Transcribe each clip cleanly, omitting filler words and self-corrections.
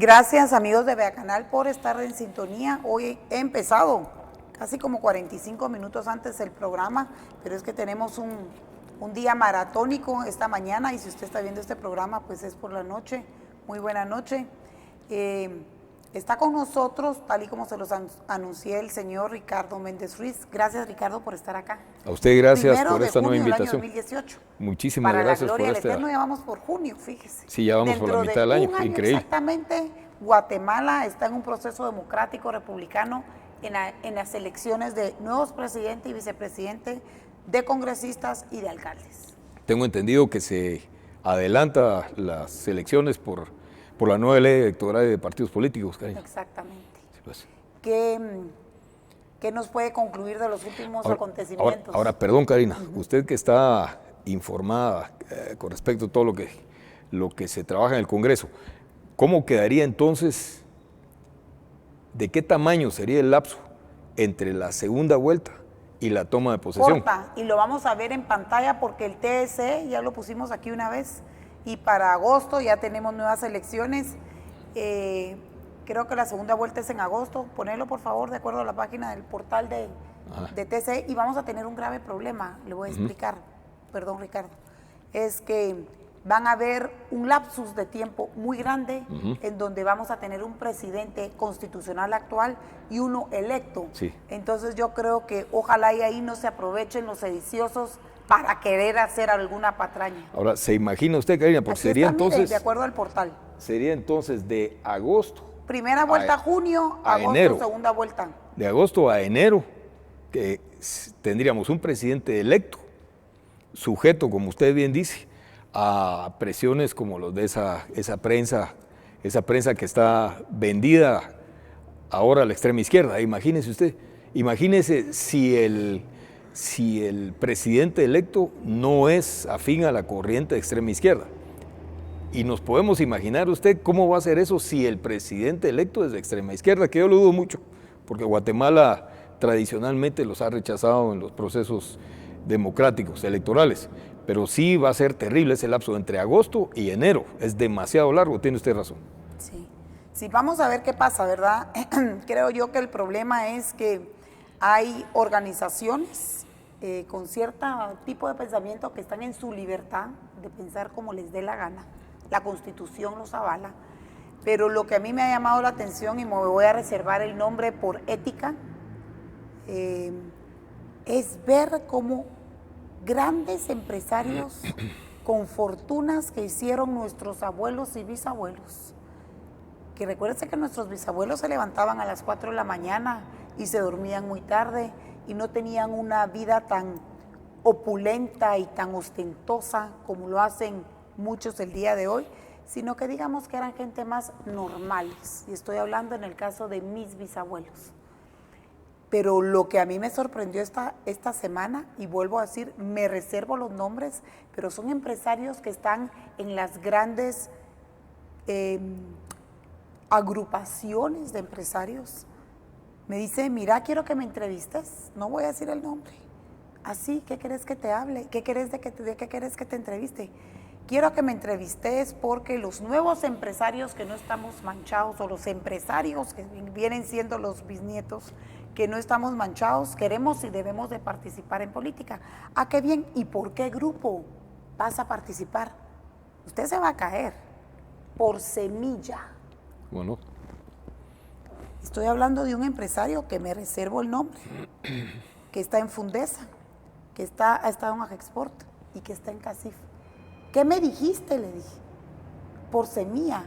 Gracias amigos de Vea Canal por estar en sintonía. Hoy he empezado casi como 45 minutos antes del programa, pero es que tenemos un día maratónico esta mañana y si usted está viendo este programa pues es por la noche. Muy buena noche. Está con nosotros, tal y como se los anuncié, el señor Ricardo Méndez Ruiz. Gracias, Ricardo, por estar acá. A usted gracias Primero por esta nueva invitación. Del año 2018. Muchísimas gracias por Para la gloria del esta. Eterno ya vamos por junio, fíjese. Sí, ya vamos por la mitad del año, increíble. Exactamente, Guatemala está en un proceso democrático republicano en las elecciones de nuevos presidentes y vicepresidentes, de congresistas y de alcaldes. Tengo entendido que se adelanta las elecciones por la nueva ley electoral de partidos políticos, Karina. Exactamente. Sí, pues. ¿Qué nos puede concluir de los últimos acontecimientos? Ahora, perdón, Karina, usted que está informada con respecto a todo lo que se trabaja en el Congreso, ¿cómo quedaría entonces, de qué tamaño sería el lapso entre la segunda vuelta y la toma de posesión? Corta, y lo vamos a ver en pantalla porque el TSE ya lo pusimos aquí una vez y para agosto ya tenemos nuevas elecciones. Creo que la segunda vuelta es en agosto. Ponelo por favor de acuerdo a la página del portal de TSE y vamos a tener un grave problema, le voy a explicar, perdón Ricardo, es que van a haber un lapsus de tiempo muy grande en donde vamos a tener un presidente constitucional actual y uno electo. Sí. Entonces yo creo que ojalá y ahí no se aprovechen los sediciosos para querer hacer alguna patraña. Ahora, ¿se imagina usted, Karina? Porque sería entonces... de acuerdo al portal. Sería entonces de agosto. Primera vuelta junio, agosto, enero. Segunda vuelta. De agosto a enero, que tendríamos un presidente electo, sujeto, como usted bien dice, a presiones como los de esa prensa que está vendida ahora a la extrema izquierda. Imagínese usted, si el presidente electo no es afín a la corriente de extrema izquierda. Y nos podemos imaginar usted cómo va a ser eso si el presidente electo es de extrema izquierda, que yo lo dudo mucho, porque Guatemala tradicionalmente los ha rechazado en los procesos democráticos, electorales. Pero sí va a ser terrible ese lapso entre agosto y enero. Es demasiado largo, tiene usted razón. Sí, vamos a ver qué pasa, ¿verdad? Creo yo que el problema es que hay organizaciones con cierto tipo de pensamiento que están en su libertad de pensar como les dé la gana. La Constitución los avala. Pero lo que a mí me ha llamado la atención, y me voy a reservar el nombre por ética, es ver cómo grandes empresarios con fortunas que hicieron nuestros abuelos y bisabuelos, que recuérdense que nuestros bisabuelos se levantaban a las 4 de la mañana y se dormían muy tarde y no tenían una vida tan opulenta y tan ostentosa como lo hacen muchos el día de hoy, sino que digamos que eran gente más normales, y estoy hablando en el caso de mis bisabuelos. Pero lo que a mí me sorprendió esta semana, y vuelvo a decir, me reservo los nombres, pero son empresarios que están en las grandes agrupaciones de empresarios. Me dice, mira, quiero que me entrevistes, no voy a decir el nombre. Así, ¿qué querés que te hable? ¿Qué querés de qué querés que te entreviste? Quiero que me entrevistes porque los nuevos empresarios que no estamos manchados, o los empresarios que vienen siendo los bisnietos, que no estamos manchados, queremos y debemos de participar en política. ¿A qué bien? ¿Y por qué grupo vas a participar? Usted se va a caer por semilla. Bueno. Estoy hablando de un empresario que me reservo el nombre, que está en Fundesa, que ha estado en Ajexport y que está en Casif. ¿Qué me dijiste? Le dije. Por semilla.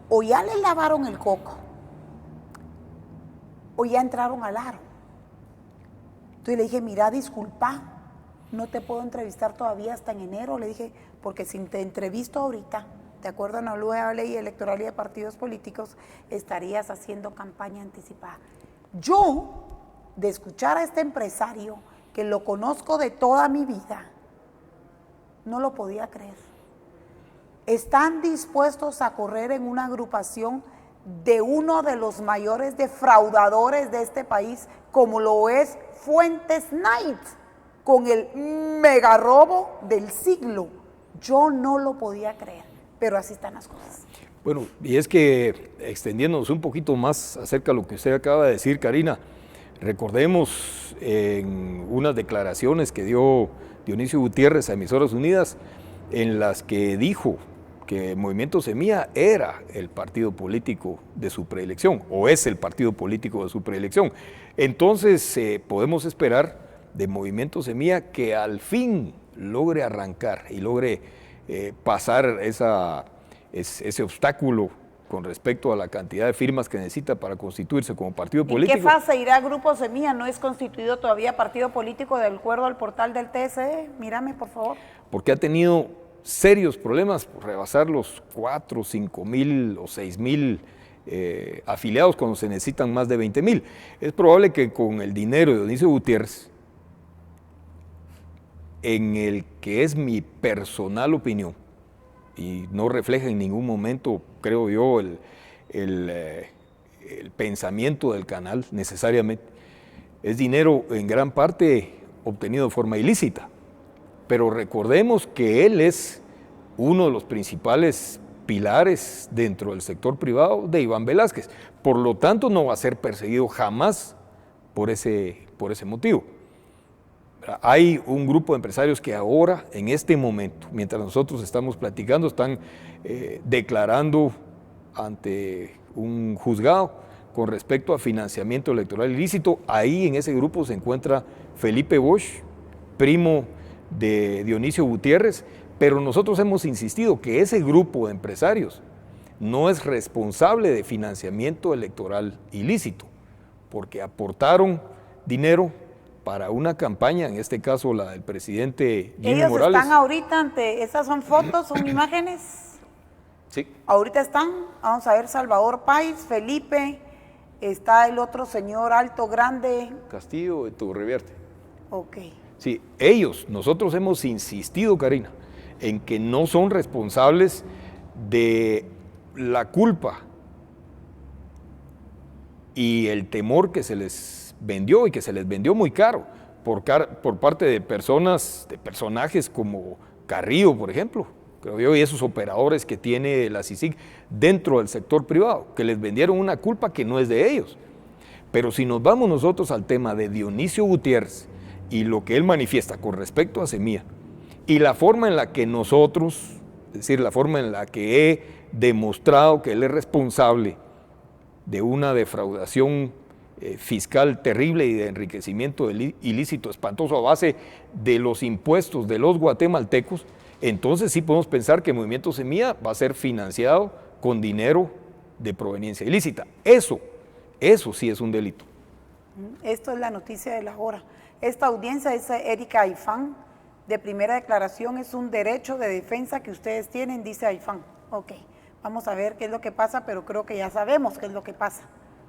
O ya le lavaron el coco, o ya entraron al aro. Entonces le dije, mira, disculpa, no te puedo entrevistar todavía hasta en enero. Le dije, porque si te entrevisto ahorita, de acuerdo a la nueva ley electoral y de partidos políticos, estarías haciendo campaña anticipada. Yo, de escuchar a este empresario, que lo conozco de toda mi vida, no lo podía creer. Están dispuestos a correr en una agrupación de uno de los mayores defraudadores de este país, como lo es Fuentes Knight, con el mega robo del siglo. Yo no lo podía creer, pero así están las cosas. Bueno, y es que extendiéndonos un poquito más acerca de lo que usted acaba de decir, Karina, recordemos en unas declaraciones que dio Dionisio Gutiérrez a Emisoras Unidas, en las que dijo que Movimiento Semilla era el partido político de su preelección, o es el partido político de su preelección. Entonces podemos esperar de Movimiento Semilla que al fin logre arrancar y logre pasar ese obstáculo con respecto a la cantidad de firmas que necesita para constituirse como partido político. ¿En qué fase irá Grupo Semilla? ¿No es constituido todavía partido político de acuerdo al portal del TSE? Mírame, por favor. Porque ha tenido serios problemas por rebasar los 4, 5 mil o 6 mil afiliados cuando se necesitan más de 20 mil. Es probable que con el dinero de Dionisio Gutiérrez, en el que es mi personal opinión, y no refleja en ningún momento, creo yo, el pensamiento del canal necesariamente, es dinero en gran parte obtenido de forma ilícita. Pero recordemos que él es uno de los principales pilares dentro del sector privado de Iván Velázquez. Por lo tanto, no va a ser perseguido jamás por ese motivo. Hay un grupo de empresarios que ahora, en este momento, mientras nosotros estamos platicando, están declarando ante un juzgado con respecto a financiamiento electoral ilícito. Ahí en ese grupo se encuentra Felipe Bosch, primo de Dionisio Gutiérrez, pero nosotros hemos insistido que ese grupo de empresarios no es responsable de financiamiento electoral ilícito, porque aportaron dinero para una campaña, en este caso la del presidente Jimmy Ellos Morales. están ahorita ante, ¿esas son fotos, son imágenes? Sí. Ahorita están, vamos a ver, Salvador Páez, Felipe, está el otro señor alto, grande. Castillo de Turrevierte. Ok. Sí, nosotros hemos insistido, Karina, en que no son responsables de la culpa y el temor que se les vendió y que se les vendió muy caro por parte de personajes como Carrillo, por ejemplo, creo yo, y esos operadores que tiene la CICIG dentro del sector privado, que les vendieron una culpa que no es de ellos. Pero si nos vamos nosotros al tema de Dionisio Gutiérrez y lo que él manifiesta con respecto a Semilla, y la forma en la que nosotros, es decir, la forma en la que he demostrado que él es responsable de una defraudación fiscal terrible y de enriquecimiento ilícito espantoso a base de los impuestos de los guatemaltecos, entonces sí podemos pensar que el Movimiento Semilla va a ser financiado con dinero de proveniencia ilícita. Eso sí es un delito. Esto es la noticia de la hora. Esta audiencia es Erika Aifán, de primera declaración, es un derecho de defensa que ustedes tienen, dice Aifán. Ok, vamos a ver qué es lo que pasa, pero creo que ya sabemos qué es lo que pasa,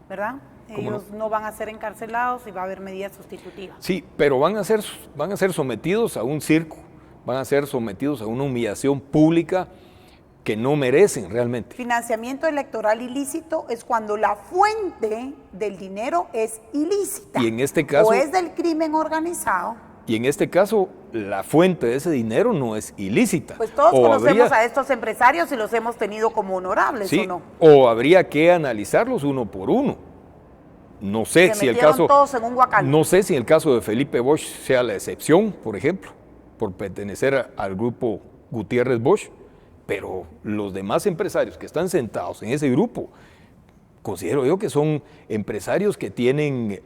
¿verdad? Ellos no van a ser encarcelados y va a haber medidas sustitutivas. Sí, pero van a ser sometidos a un circo, van a ser sometidos a una humillación pública que no merecen realmente. Financiamiento electoral ilícito es cuando la fuente del dinero es ilícita. Y en este caso, o es del crimen organizado. Y en este caso, la fuente de ese dinero no es ilícita. Pues todos conocemos a estos empresarios y los hemos tenido como honorables, sí, ¿o no? O habría que analizarlos uno por uno. No sé si el caso, todos en un guacal. No sé si el caso de Felipe Bosch sea la excepción, por ejemplo, por pertenecer al grupo Gutiérrez Bosch, pero los demás empresarios que están sentados en ese grupo, considero yo que son empresarios que tienen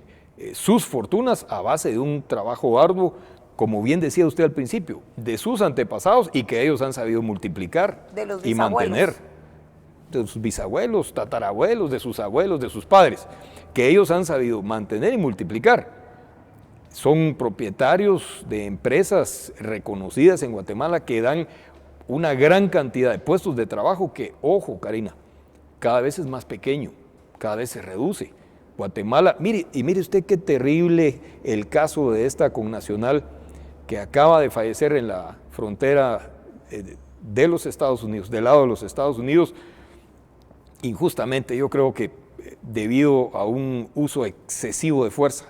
sus fortunas a base de un trabajo arduo, como bien decía usted al principio, de sus antepasados y que ellos han sabido multiplicar y mantener. De sus bisabuelos, tatarabuelos, de sus abuelos, de sus padres, que ellos han sabido mantener y multiplicar. Son propietarios de empresas reconocidas en Guatemala que dan una gran cantidad de puestos de trabajo que, ojo, Karina, cada vez es más pequeño, cada vez se reduce. Guatemala, mire usted qué terrible el caso de esta connacional que acaba de fallecer en la frontera de los Estados Unidos, del lado de los Estados Unidos, injustamente. Yo creo que debido a un uso excesivo de fuerza,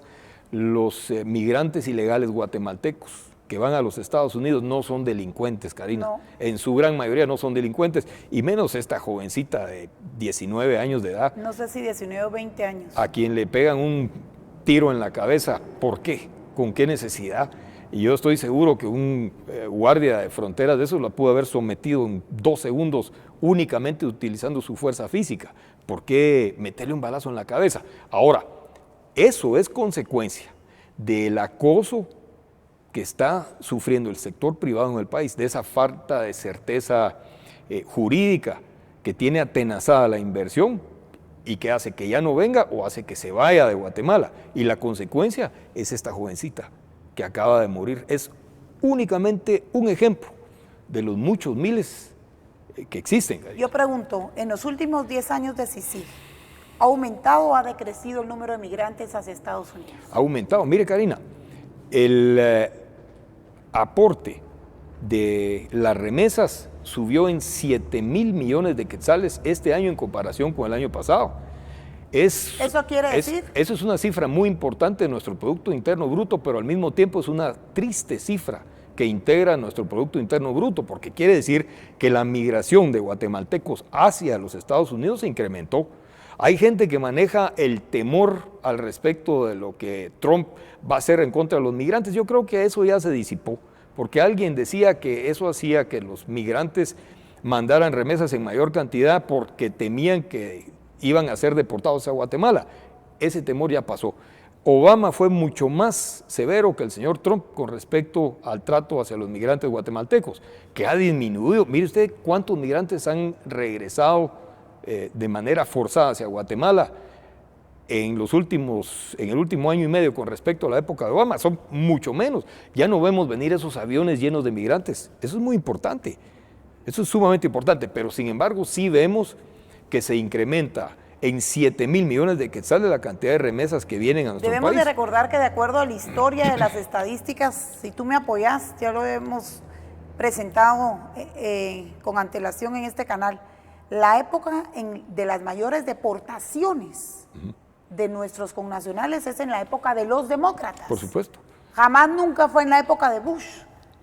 los migrantes ilegales guatemaltecos que van a los Estados Unidos no son delincuentes, Karina. No. En su gran mayoría no son delincuentes, y menos esta jovencita de 19 años de edad, No sé si 19 o 20 años. a quien le pegan un tiro en la cabeza. ¿Por qué? ¿Con qué necesidad? Y yo estoy seguro que un guardia de fronteras de eso la pudo haber sometido en 2 segundos únicamente utilizando su fuerza física. ¿Por qué meterle un balazo en la cabeza? Ahora, eso es consecuencia del acoso que está sufriendo el sector privado en el país, de esa falta de certeza jurídica que tiene atenazada la inversión y que hace que ya no venga o hace que se vaya de Guatemala. Y la consecuencia es esta jovencita que acaba de morir. Es únicamente un ejemplo de los muchos miles que existen. Yo pregunto, en los últimos 10 años de CICIG, ¿ha aumentado o ha decrecido el número de migrantes hacia Estados Unidos? Ha aumentado. Mire, Karina, el aporte de las remesas subió en 7,000 millones de quetzales este año en comparación con el año pasado. ¿Eso quiere decir? Eso es una cifra muy importante de nuestro Producto Interno Bruto, pero al mismo tiempo es una triste cifra que integra nuestro Producto Interno Bruto, porque quiere decir que la migración de guatemaltecos hacia los Estados Unidos se incrementó. Hay gente que maneja el temor al respecto de lo que Trump va a hacer en contra de los migrantes. Yo creo que eso ya se disipó, porque alguien decía que eso hacía que los migrantes mandaran remesas en mayor cantidad porque temían que iban a ser deportados a Guatemala. Ese temor ya pasó. Obama fue mucho más severo que el señor Trump con respecto al trato hacia los migrantes guatemaltecos, que ha disminuido. Mire usted cuántos migrantes han regresado de manera forzada hacia Guatemala en el último año y medio con respecto a la época de Obama. Son mucho menos. Ya no vemos venir esos aviones llenos de migrantes. Eso es muy importante. Eso es sumamente importante, pero sin embargo sí vemos que se incrementa en 7,000 millones de quetzales la cantidad de remesas que vienen a nuestro país. Debemos de recordar que de acuerdo a la historia de las estadísticas, si tú me apoyas, ya lo hemos presentado con antelación en este canal, la época de las mayores deportaciones de nuestros connacionales es en la época de los demócratas. Por supuesto. Jamás nunca fue en la época de Bush.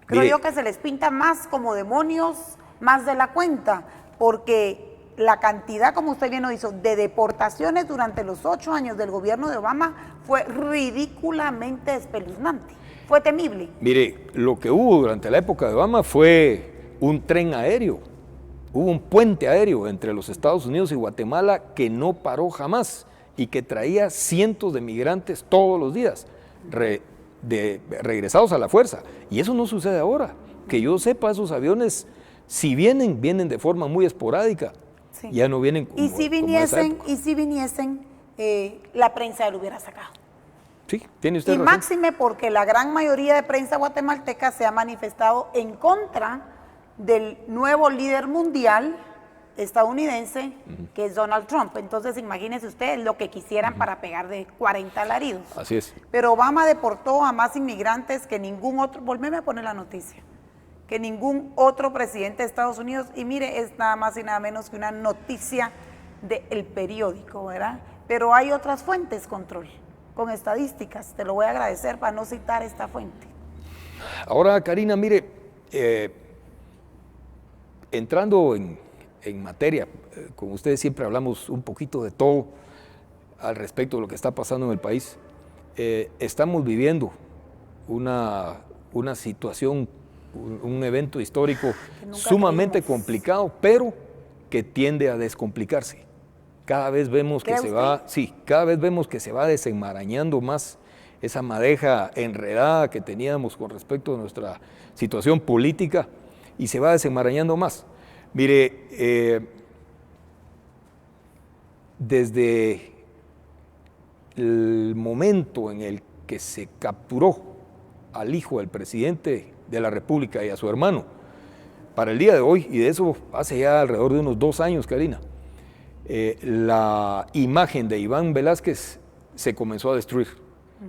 Creo Mire, yo que se les pinta más como demonios, más de la cuenta, porque la cantidad, como usted bien lo hizo, de deportaciones durante los 8 años del gobierno de Obama fue ridículamente espeluznante, fue temible. Mire, lo que hubo durante la época de Obama fue un tren aéreo, hubo un puente aéreo entre los Estados Unidos y Guatemala que no paró jamás y que traía cientos de migrantes todos los días, regresados a la fuerza. Y eso no sucede ahora. Que yo sepa, esos aviones, si vienen de forma muy esporádica. Sí. Ya no vienen como, y si viniesen, la prensa lo hubiera sacado. Sí, tiene usted razón. Y máxime porque la gran mayoría de prensa guatemalteca se ha manifestado en contra del nuevo líder mundial estadounidense, que es Donald Trump. Entonces, imagínense ustedes lo que quisieran para pegar de 40 alaridos. Así es. Pero Obama deportó a más inmigrantes que ningún otro, volveme a poner la noticia, que ningún otro presidente de Estados Unidos, y mire, es nada más y nada menos que una noticia del periódico, ¿verdad? Pero hay otras fuentes, Control, con estadísticas, te lo voy a agradecer para no citar esta fuente. Ahora, Karina, mire, entrando en materia, con ustedes siempre hablamos un poquito de todo al respecto de lo que está pasando en el país. Estamos viviendo una situación, un evento histórico sumamente complicado, pero que tiende a descomplicarse. Cada vez vemos que cada vez vemos que se va desenmarañando más esa madeja enredada que teníamos con respecto a nuestra situación política y se va desenmarañando más. Mire, desde el momento en el que se capturó al hijo del presidente de la República y a su hermano, para el día de hoy, y de eso hace ya alrededor de unos 2 años, Karina, la imagen de Iván Velázquez se comenzó a destruir.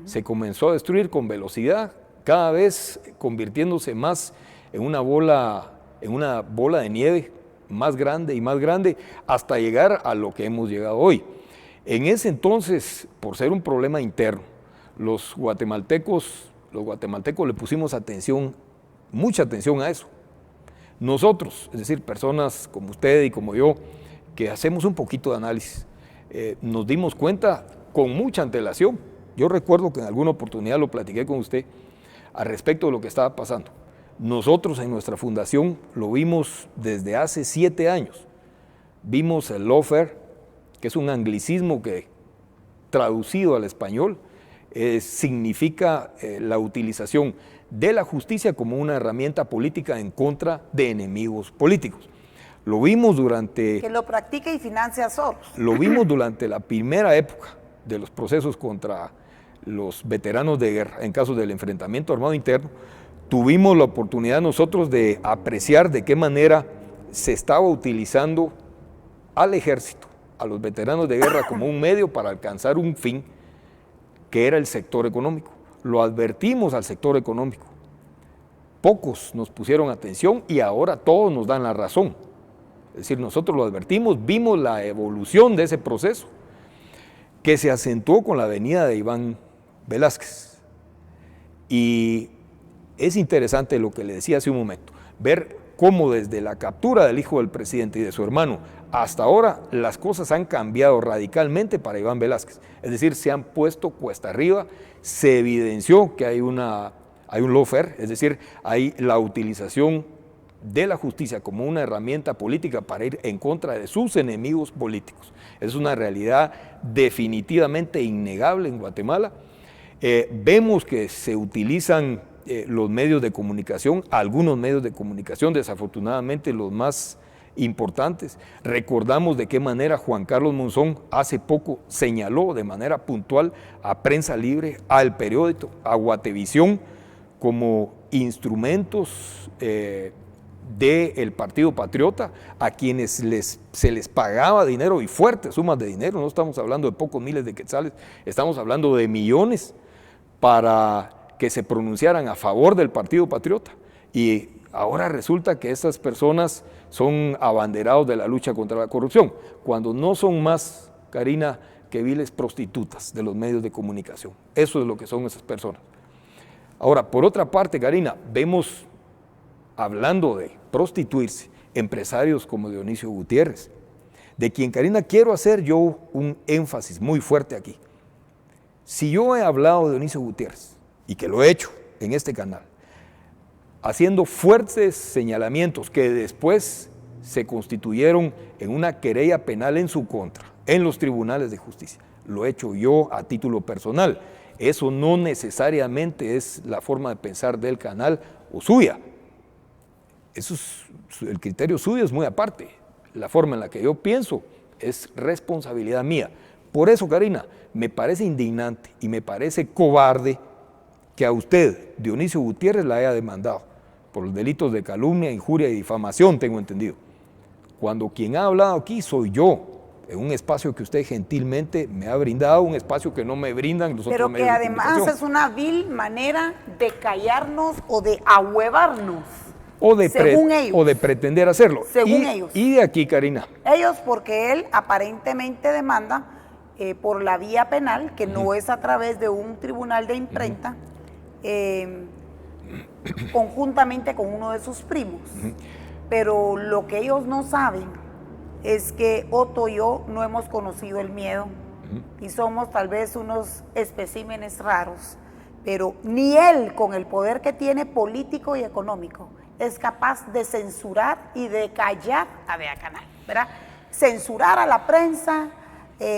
Se comenzó a destruir con velocidad, cada vez convirtiéndose más en una bola de nieve más grande y más grande, hasta llegar a lo que hemos llegado hoy. En ese entonces, por ser un problema interno, los guatemaltecos los guatemaltecos le pusimos atención, mucha atención a eso. Nosotros, es decir, personas como usted y como yo, que hacemos un poquito de análisis, nos dimos cuenta con mucha antelación. Yo recuerdo que en alguna oportunidad lo platiqué con usted al respecto de lo que estaba pasando. Nosotros en nuestra fundación lo vimos desde hace 7 años. Vimos el lawfare, que es un anglicismo que traducido al español significa la utilización de la justicia como una herramienta política en contra de enemigos políticos. Lo vimos durante... Que lo practica y financia Soros. Lo vimos durante la primera época de los procesos contra los veteranos de guerra, en caso del enfrentamiento armado interno. Tuvimos la oportunidad nosotros de apreciar de qué manera se estaba utilizando al ejército, a los veteranos de guerra como un medio para alcanzar un fin que era el sector económico. Lo advertimos al sector económico. Pocos nos pusieron atención y ahora todos nos dan la razón. Es decir, nosotros lo advertimos, vimos la evolución de ese proceso que se acentuó con la venida de Iván Velásquez. Y es interesante lo que le decía hace un momento, ver cómo desde la captura del hijo del presidente y de su hermano hasta ahora las cosas han cambiado radicalmente para Iván Velásquez. Es decir, se han puesto cuesta arriba, se evidenció que hay un lawfare, es decir, hay la utilización de la justicia como una herramienta política para ir en contra de sus enemigos políticos. Es una realidad definitivamente innegable en Guatemala. Vemos que se utilizan los medios de comunicación, algunos medios de comunicación, desafortunadamente los más importantes. Recordamos de qué manera Juan Carlos Monzón hace poco señaló de manera puntual a Prensa Libre, al periódico, a Guatevisión, como instrumentos del Partido Patriota, a quienes se les pagaba dinero y fuertes sumas de dinero. No estamos hablando de pocos miles de quetzales, estamos hablando de millones para que se pronunciaran a favor del Partido Patriota. Y ahora resulta que estas personas son abanderados de la lucha contra la corrupción, cuando no son más, Karina, que viles prostitutas de los medios de comunicación. Eso es lo que son esas personas. Ahora, por otra parte, Karina, vemos, hablando de prostituirse, empresarios como Dionisio Gutiérrez, de quien, Karina, quiero hacer yo un énfasis muy fuerte aquí. Si yo he hablado de Dionisio Gutiérrez, y que lo he hecho en este canal, haciendo fuertes señalamientos que después se constituyeron en una querella penal en su contra, en los tribunales de justicia, lo he hecho yo a título personal. Eso no necesariamente es la forma de pensar del canal o suya. Eso el criterio suyo es muy aparte. La forma en la que yo pienso es responsabilidad mía. Por eso, Karina, me parece indignante y me parece cobarde que a usted, Dionisio Gutiérrez, la haya demandado por los delitos de calumnia, injuria y difamación, tengo entendido. Cuando quien ha hablado aquí soy yo, en un espacio que usted gentilmente me ha brindado, un espacio que no me brindan los otros medios de comunicación. Pero que además es una vil manera de callarnos o de ahuevarnos. Según ellos. O de pretender hacerlo. Según ellos. Y de aquí, Karina. Ellos, porque él aparentemente demanda por la vía penal, que no es a través de un tribunal de imprenta, conjuntamente con uno de sus primos. Pero lo que ellos no saben es que Otto y yo no hemos conocido el miedo y somos tal vez unos especímenes raros, pero ni él, con el poder que tiene político y económico, es capaz de censurar y de callar a Vea Canal, ¿verdad? Censurar a la prensa,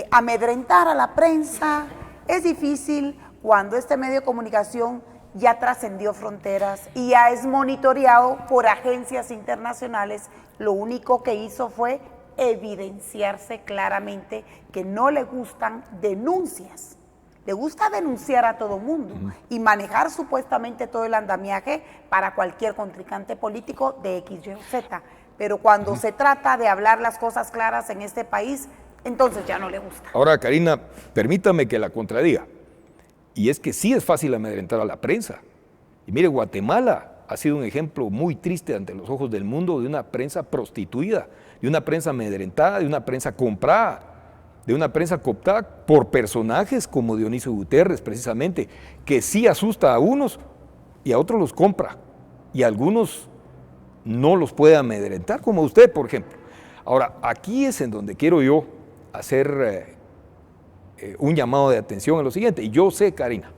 amedrentar a la prensa. Es difícil cuando este medio de comunicación ya trascendió fronteras y ya es monitoreado por agencias internacionales. Lo único que hizo fue evidenciarse claramente que no le gustan denuncias. Le gusta denunciar a todo mundo y manejar supuestamente todo el andamiaje para cualquier contrincante político de X, Y o Z. Pero cuando se trata de hablar las cosas claras en este país, entonces ya no le gusta. Ahora, Karina, permítame que la contradiga. Y es que sí es fácil amedrentar a la prensa. Y mire, Guatemala ha sido un ejemplo muy triste ante los ojos del mundo de una prensa prostituida, de una prensa amedrentada, de una prensa comprada, de una prensa cooptada por personajes como Dionisio Gutiérrez, precisamente, que sí asusta a unos y a otros los compra, y a algunos no los puede amedrentar, como usted, por ejemplo. Ahora, aquí es en donde quiero yo hacer un llamado de atención a lo siguiente. Y yo sé, Karina,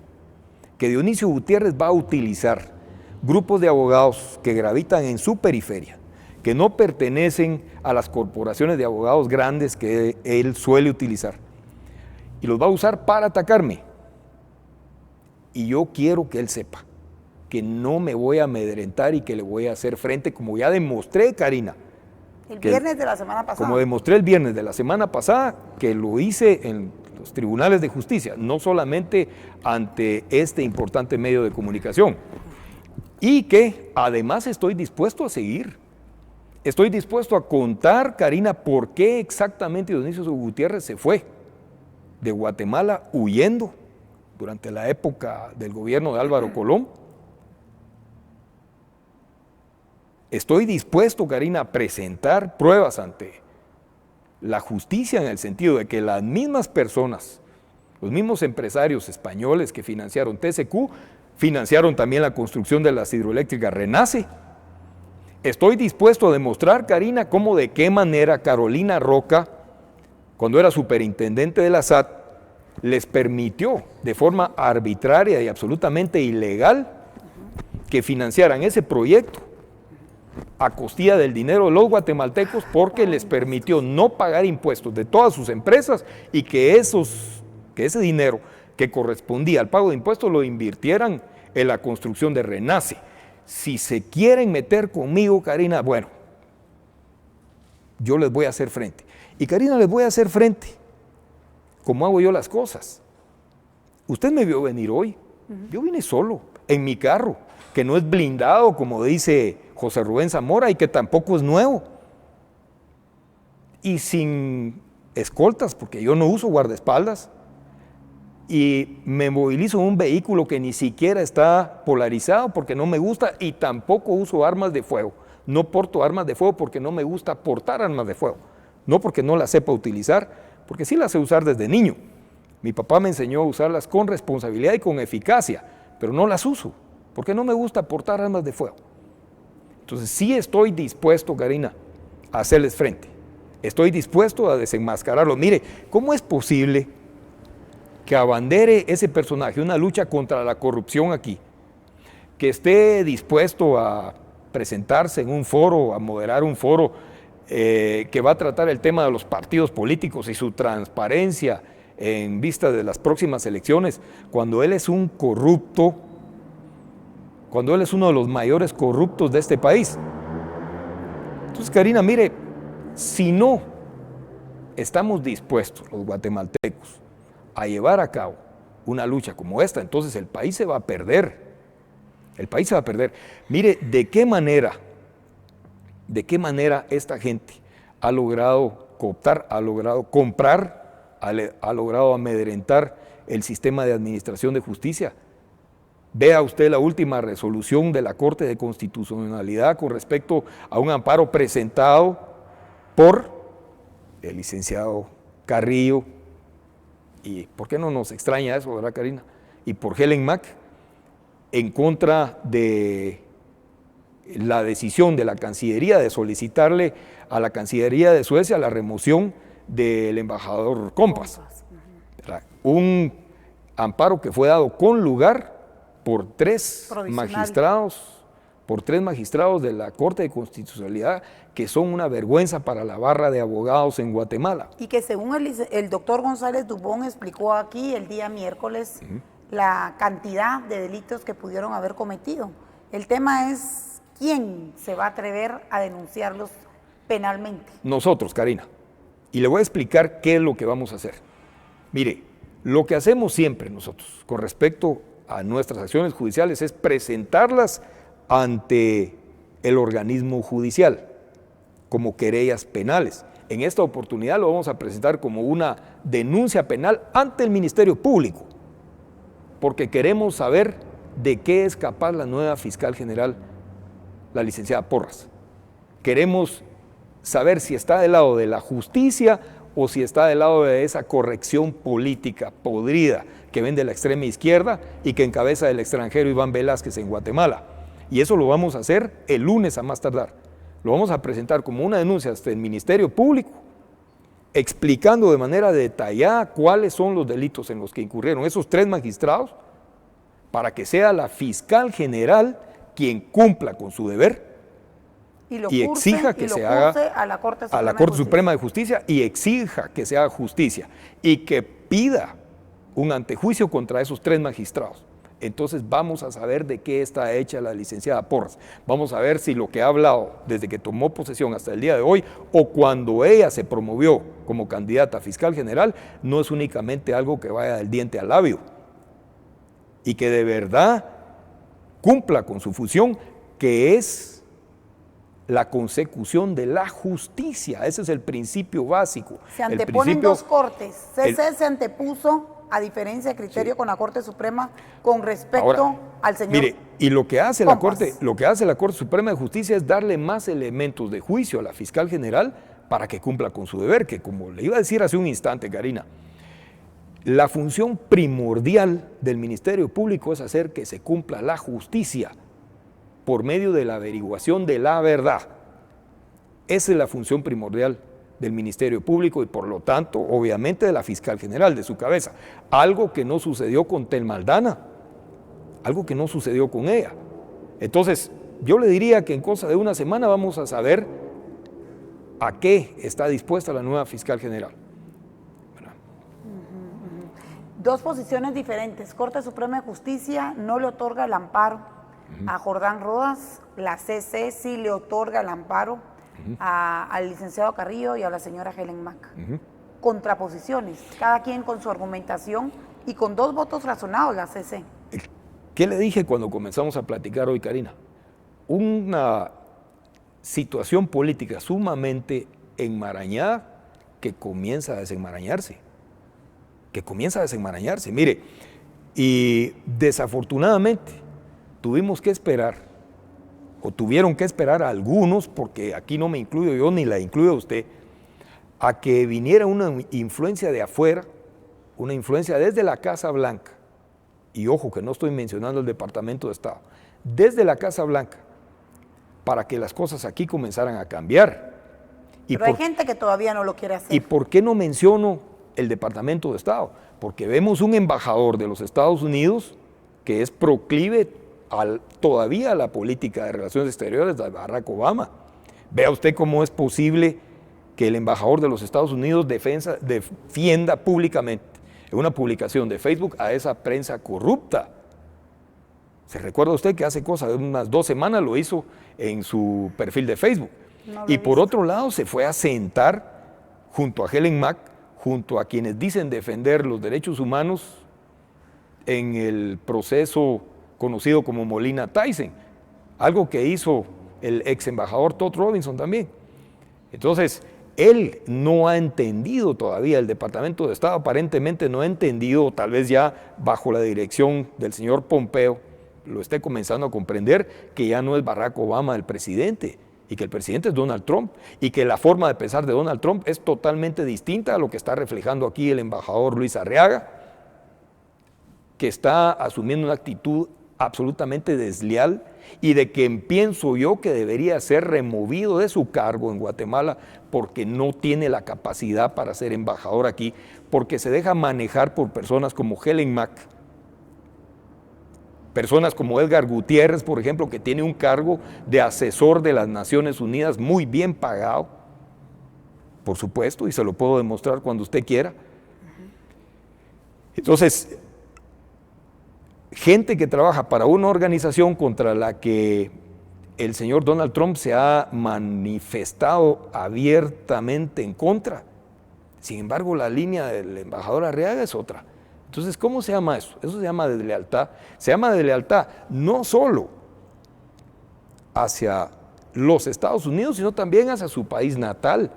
que Dionisio Gutiérrez va a utilizar grupos de abogados que gravitan en su periferia, que no pertenecen a las corporaciones de abogados grandes que él suele utilizar, y los va a usar para atacarme. Y yo quiero que él sepa que no me voy a amedrentar y que le voy a hacer frente, como ya demostré, Karina. El viernes de la semana pasada. Como demostré el viernes de la semana pasada, que lo hice en los tribunales de justicia, no solamente ante este importante medio de comunicación. Y que además estoy dispuesto a seguir. Estoy dispuesto a contar, Karina, por qué exactamente Dionisio Gutiérrez se fue de Guatemala huyendo durante la época del gobierno de Álvaro Colón. Estoy dispuesto, Karina, a presentar pruebas ante la justicia en el sentido de que las mismas personas, los mismos empresarios españoles que financiaron TSQ, financiaron también la construcción de las hidroeléctricas Renace. Estoy dispuesto a demostrar, Karina, cómo de qué manera Carolina Roca, cuando era superintendente de la SAT, les permitió de forma arbitraria y absolutamente ilegal que financiaran ese proyecto a costilla del dinero de los guatemaltecos, porque les permitió no pagar impuestos de todas sus empresas y que ese dinero que correspondía al pago de impuestos lo invirtieran en la construcción de Renace. Si se quieren meter conmigo, Karina, bueno, yo les voy a hacer frente. Y Karina, les voy a hacer frente como hago yo las cosas. Usted me vio venir hoy. Yo vine solo, en mi carro, que no es blindado, como dice José Rubén Zamora, y que tampoco es nuevo. Y sin escoltas, porque yo no uso guardaespaldas. Y me movilizo en un vehículo que ni siquiera está polarizado porque no me gusta, y tampoco uso armas de fuego. No porto armas de fuego porque no me gusta portar armas de fuego. No porque no las sepa utilizar, porque sí las sé usar desde niño. Mi papá me enseñó a usarlas con responsabilidad y con eficacia, pero no las uso porque no me gusta portar armas de fuego. Entonces sí estoy dispuesto, Karina, a hacerles frente. Estoy dispuesto a desenmascararlo. Mire, ¿cómo es posible que abandere ese personaje una lucha contra la corrupción aquí, que esté dispuesto a presentarse en un foro, a moderar un foro que va a tratar el tema de los partidos políticos y su transparencia en vista de las próximas elecciones, cuando él es un corrupto, cuando él es uno de los mayores corruptos de este país? Entonces, Karina, mire, si no estamos dispuestos los guatemaltecos a llevar a cabo una lucha como esta, entonces el país se va a perder. El país se va a perder. Mire, ¿de qué manera esta gente ha logrado cooptar, ha logrado comprar, ha logrado amedrentar el sistema de administración de justicia? Vea usted la última resolución de la Corte de Constitucionalidad con respecto a un amparo presentado por el licenciado Carrillo, y ¿por qué no nos extraña eso, verdad, Karina? Y por Helen Mack, en contra de la decisión de la Cancillería de solicitarle a la Cancillería de Suecia la remoción del embajador Compas. Un amparo que fue dado con lugar por tres magistrados de la Corte de Constitucionalidad, que son una vergüenza para la barra de abogados en Guatemala. Y que según el doctor González Dubón explicó aquí el día miércoles la cantidad de delitos que pudieron haber cometido. El tema es quién se va a atrever a denunciarlos penalmente. Nosotros, Karina. Y le voy a explicar qué es lo que vamos a hacer. Mire, lo que hacemos siempre nosotros con respecto a nuestras acciones judiciales es presentarlas ante el organismo judicial como querellas penales. En esta oportunidad lo vamos a presentar como una denuncia penal ante el Ministerio Público, porque queremos saber de qué es capaz la nueva fiscal general, la licenciada Porras. Queremos saber si está del lado de la justicia o si está del lado de esa corrección política podrida que vende la extrema izquierda y que encabeza el extranjero Iván Velázquez en Guatemala. Y eso lo vamos a hacer el lunes a más tardar. Lo vamos a presentar como una denuncia hasta el Ministerio Público, explicando de manera detallada cuáles son los delitos en los que incurrieron esos 3 magistrados, para que sea la fiscal general quien cumpla con su deber y exija que se haga a la Corte Suprema de Justicia y exija que se haga justicia y que pida un antejuicio contra esos 3 magistrados. Entonces vamos a saber de qué está hecha la licenciada Porras. Vamos a ver si lo que ha hablado desde que tomó posesión hasta el día de hoy o cuando ella se promovió como candidata a fiscal general no es únicamente algo que vaya del diente al labio y que de verdad cumpla con su función, que es la consecución de la justicia. Ese es el principio básico. Se anteponen 2 cortes. CC se antepuso, a diferencia de criterio, con la Corte Suprema con respecto al señor. Mire, y lo que hace la Corte Suprema de Justicia es darle más elementos de juicio a la fiscal general para que cumpla con su deber, que como le iba a decir hace un instante, Karina, la función primordial del Ministerio Público es hacer que se cumpla la justicia por medio de la averiguación de la verdad. Esa es la función primordial del Ministerio Público y por lo tanto, obviamente, de la fiscal general, de su cabeza. Algo que no sucedió con Telma Aldana, algo que no sucedió con ella. Entonces, yo le diría que en cosa de una semana vamos a saber a qué está dispuesta la nueva fiscal general. 2 posiciones diferentes. Corte Suprema de Justicia no le otorga el amparo a Jordán Rodas, la CC sí le otorga el amparo al licenciado Carrillo y a la señora Helen Mack. Contraposiciones, cada quien con su argumentación y con 2 votos razonados la CC. ¿Qué le dije cuando comenzamos a platicar hoy, Karina? Una situación política sumamente enmarañada que comienza a desenmarañarse. Mire, y desafortunadamente tuvimos que esperar, o tuvieron que esperar a algunos, porque aquí no me incluyo yo ni la incluyo usted, a que viniera una influencia de afuera, una influencia desde la Casa Blanca, y ojo que no estoy mencionando el Departamento de Estado, desde la Casa Blanca, para que las cosas aquí comenzaran a cambiar. Pero hay gente que todavía no lo quiere hacer. ¿Y por qué no menciono el Departamento de Estado? Porque vemos un embajador de los Estados Unidos que es proclive todavía a la política de relaciones exteriores de Barack Obama. Vea usted cómo es posible que el embajador de los Estados Unidos defienda públicamente en una publicación de Facebook a esa prensa corrupta. ¿Se recuerda usted que hace cosa de unas 2 semanas lo hizo en su perfil de Facebook? Y por otro lado se fue a sentar junto a Helen Mack, junto a quienes dicen defender los derechos humanos en el proceso conocido como Molina Tyson, algo que hizo el ex embajador Todd Robinson también. Entonces, él no ha entendido todavía, el Departamento de Estado aparentemente no ha entendido, tal vez ya bajo la dirección del señor Pompeo, lo esté comenzando a comprender que ya no es Barack Obama el presidente y que el presidente es Donald Trump y que la forma de pensar de Donald Trump es totalmente distinta a lo que está reflejando aquí el embajador Luis Arriaga, que está asumiendo una actitud absolutamente desleal y de quien pienso yo que debería ser removido de su cargo en Guatemala porque no tiene la capacidad para ser embajador aquí, porque se deja manejar por personas como Helen Mack, personas como Edgar Gutiérrez, por ejemplo, que tiene un cargo de asesor de las Naciones Unidas muy bien pagado, por supuesto, y se lo puedo demostrar cuando usted quiera. Entonces, gente que trabaja para una organización contra la que el señor Donald Trump se ha manifestado abiertamente en contra. Sin embargo, la línea del embajador Arriaga es otra. Entonces, ¿cómo se llama eso? Eso se llama deslealtad. Se llama deslealtad no solo hacia los Estados Unidos, sino también hacia su país natal,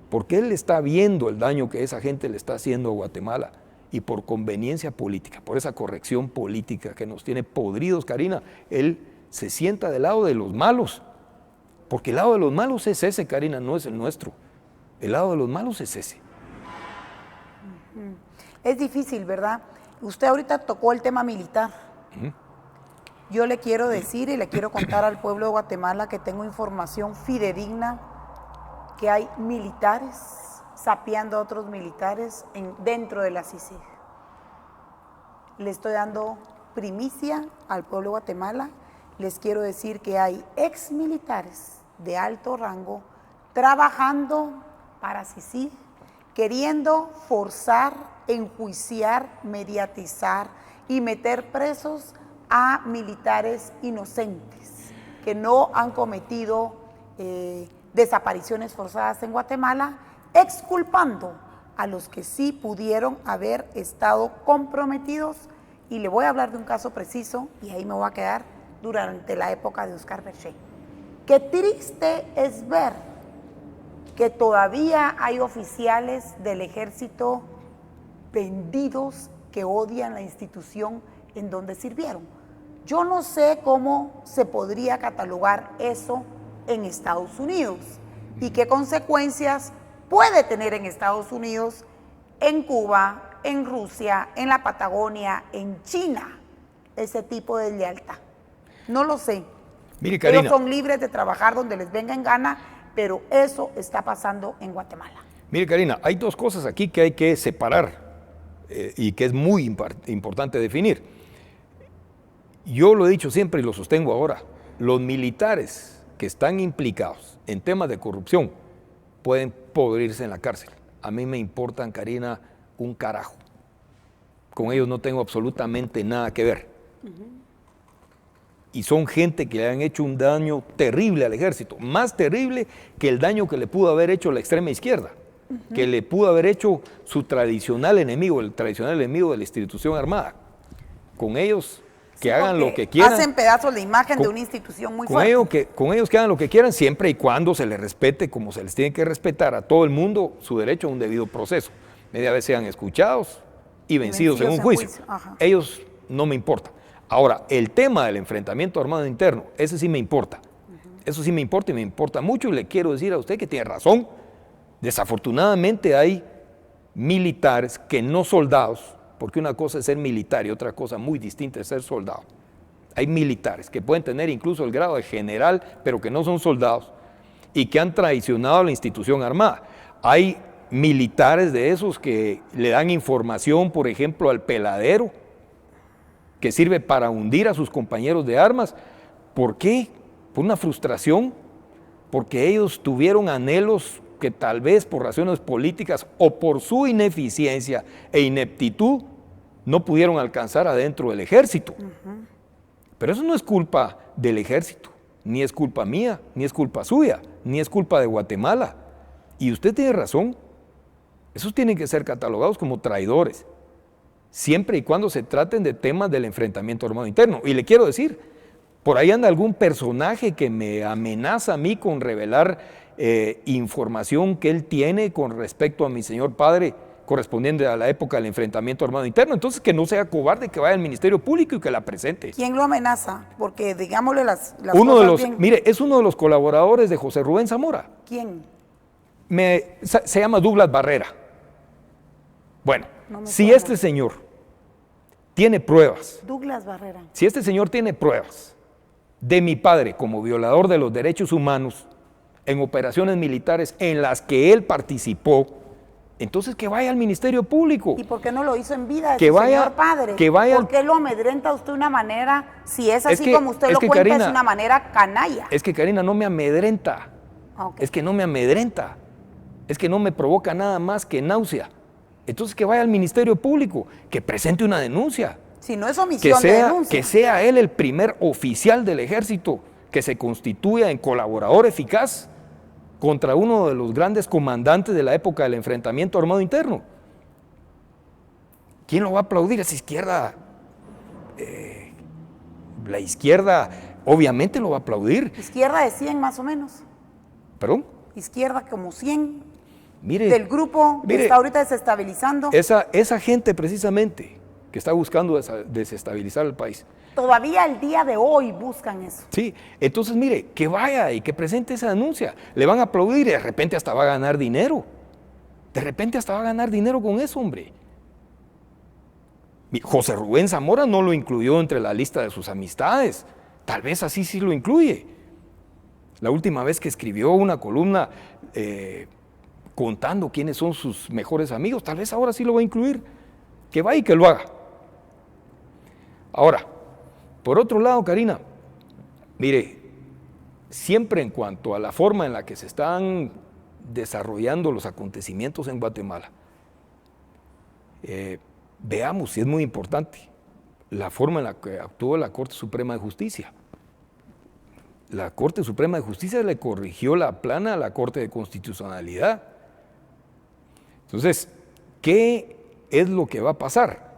porque él está viendo el daño que esa gente le está haciendo a Guatemala. Y por conveniencia política, por esa corrección política que nos tiene podridos, Karina, él se sienta del lado de los malos, porque el lado de los malos es ese, Karina, no es el nuestro. El lado de los malos es ese. Es difícil, ¿verdad? Usted ahorita tocó el tema militar. Yo le quiero decir y le quiero contar al pueblo de Guatemala que tengo información fidedigna que hay militares sapeando a otros militares dentro de la CICIG. Le estoy dando primicia al pueblo de Guatemala. Les quiero decir que hay ex militares de alto rango trabajando para CICIG, queriendo forzar, enjuiciar, mediatizar y meter presos a militares inocentes que no han cometido desapariciones forzadas en Guatemala, exculpando a los que sí pudieron haber estado comprometidos. Y le voy a hablar de un caso preciso, y ahí me voy a quedar, durante la época de Oscar Berché. Qué triste es ver que todavía hay oficiales del ejército vendidos que odian la institución en donde sirvieron. Yo no sé cómo se podría catalogar eso en Estados Unidos y qué consecuencias puede tener en Estados Unidos, en Cuba, en Rusia, en la Patagonia, en China, ese tipo de lealtad. No lo sé. Mire, Karina, ellos son libres de trabajar donde les venga en gana, pero eso está pasando en Guatemala. Mire, Karina, hay dos cosas aquí que hay que separar y que es muy importante definir. Yo lo he dicho siempre y lo sostengo ahora. Los militares que están implicados en temas de corrupción pueden podrirse en la cárcel. A mí me importan, Karina, un carajo. Con ellos no tengo absolutamente nada que ver. Y son gente que le han hecho un daño terrible al ejército, más terrible que el daño que le pudo haber hecho la extrema izquierda, que le pudo haber hecho su tradicional enemigo, el tradicional enemigo de la institución armada. Con ellos que hagan lo que quieran. Hacen pedazos de imagen de una institución muy fuerte. Con ellos que hagan lo que quieran, siempre y cuando se les respete, como se les tiene que respetar a todo el mundo, su derecho a un debido proceso. Media vez sean escuchados y vencidos en un juicio. Ellos no me importan. Ahora, el tema del enfrentamiento armado interno, ese sí me importa. Eso sí me importa y me importa mucho, y le quiero decir a usted que tiene razón. Desafortunadamente hay militares que no soldados, porque una cosa es ser militar y otra cosa muy distinta es ser soldado. Hay militares que pueden tener incluso el grado de general, pero que no son soldados y que han traicionado a la institución armada. Hay militares de esos que le dan información, por ejemplo, al peladero, que sirve para hundir a sus compañeros de armas. ¿Por qué? Por una frustración, porque ellos tuvieron anhelos que tal vez por razones políticas o por su ineficiencia e ineptitud no pudieron alcanzar adentro del ejército. Pero eso no es culpa del ejército, ni es culpa mía, ni es culpa suya, ni es culpa de Guatemala. Y usted tiene razón, esos tienen que ser catalogados como traidores, siempre y cuando se traten de temas del enfrentamiento armado interno. Y le quiero decir, por ahí anda algún personaje que me amenaza a mí con revelar información que él tiene con respecto a mi señor padre, correspondiente a la época del enfrentamiento armado interno. Entonces, que no sea cobarde, que vaya al Ministerio Público y que la presente. ¿Quién lo amenaza? Porque digámosle las uno cosas de los, bien. Mire, es uno de los colaboradores de José Rubén Zamora. ¿Quién? Se llama Douglas Barrera. Bueno, No si suena. este señor tiene pruebas, Douglas Barrera. si este señor tiene pruebas de mi padre como violador de los derechos humanos en operaciones militares en las que él participó, entonces que vaya al Ministerio Público. ¿Y por qué no lo hizo en vida de Que su vaya- señor padre? que vaya- ¿Por qué lo amedrenta usted de una manera, si es así que- como usted es lo que, cuenta, Karina, es una manera canalla? Es que, Karina, no me amedrenta. Ok. Es que no me amedrenta. Es que no me provoca nada más que náusea. Entonces que vaya al Ministerio Público, que presente una denuncia. Si no es omisión de denuncia. Que sea él el primer oficial del ejército que se constituya en colaborador eficaz contra uno de los grandes comandantes de la época del enfrentamiento armado interno. ¿Quién lo va a aplaudir? Esa izquierda, la izquierda obviamente lo va a aplaudir. Izquierda de 100 más o menos. ¿Perdón? Izquierda como 100 Mire, del grupo que mire, está ahorita desestabilizando. esa gente precisamente que está buscando desestabilizar el país. Todavía el día de hoy buscan eso. Sí, entonces mire, que vaya y que presente esa denuncia. Le van a aplaudir y de repente hasta va a ganar dinero. De repente hasta va a ganar dinero con eso, hombre. José Rubén Zamora no lo incluyó entre la lista de sus amistades. Tal vez así sí lo incluye. La última vez que escribió una columna contando quiénes son sus mejores amigos, tal vez ahora sí lo va a incluir. Que vaya y que lo haga. Ahora, por otro lado, Karina, mire, siempre en cuanto a la forma en la que se están desarrollando los acontecimientos en Guatemala, veamos, y es muy importante, la forma en la que actuó la Corte Suprema de Justicia. La Corte Suprema de Justicia le corrigió la plana a la Corte de Constitucionalidad. Entonces, ¿qué es lo que va a pasar?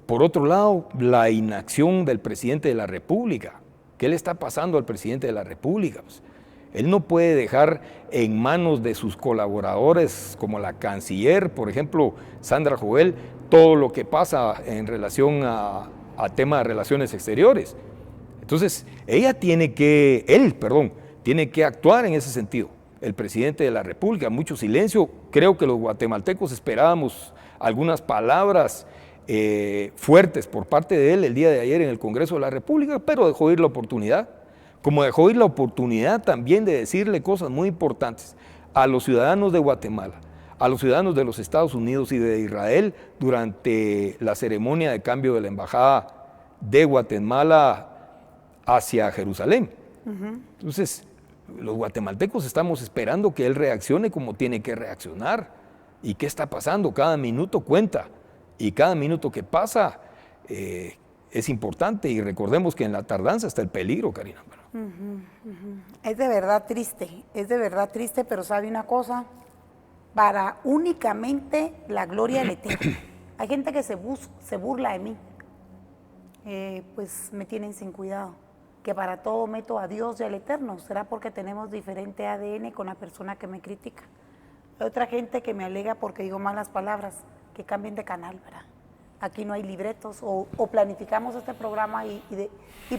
Por otro lado, la inacción del presidente de la República. ¿Qué le está pasando al presidente de la República? Pues, él no puede dejar en manos de sus colaboradores, como la canciller, por ejemplo, Sandra Jovel, todo lo que pasa en relación a tema de relaciones exteriores. Entonces, él tiene que actuar en ese sentido. El presidente de la República, mucho silencio. Creo que los guatemaltecos esperábamos algunas palabras fuertes por parte de él el día de ayer en el Congreso de la República, pero dejó ir la oportunidad. Como dejó ir la oportunidad también de decirle cosas muy importantes a los ciudadanos de Guatemala, a los ciudadanos de los Estados Unidos y de Israel durante la ceremonia de cambio de la embajada de Guatemala hacia Jerusalén. Entonces, los guatemaltecos estamos esperando que él reaccione como tiene que reaccionar. ¿Y qué está pasando? Cada minuto cuenta, y cada minuto que pasa es importante, y recordemos que en la tardanza está el peligro, Karina. Es de verdad triste, pero sabe una cosa, para únicamente la gloria del Eterno. Hay gente que se burla de mí, pues me tienen sin cuidado, que para todo meto a Dios y al Eterno. ¿Será porque tenemos diferente ADN con la persona que me critica? Hay otra gente que me alega porque digo malas palabras, que cambien de canal, ¿verdad? Aquí no hay libretos, o planificamos este programa y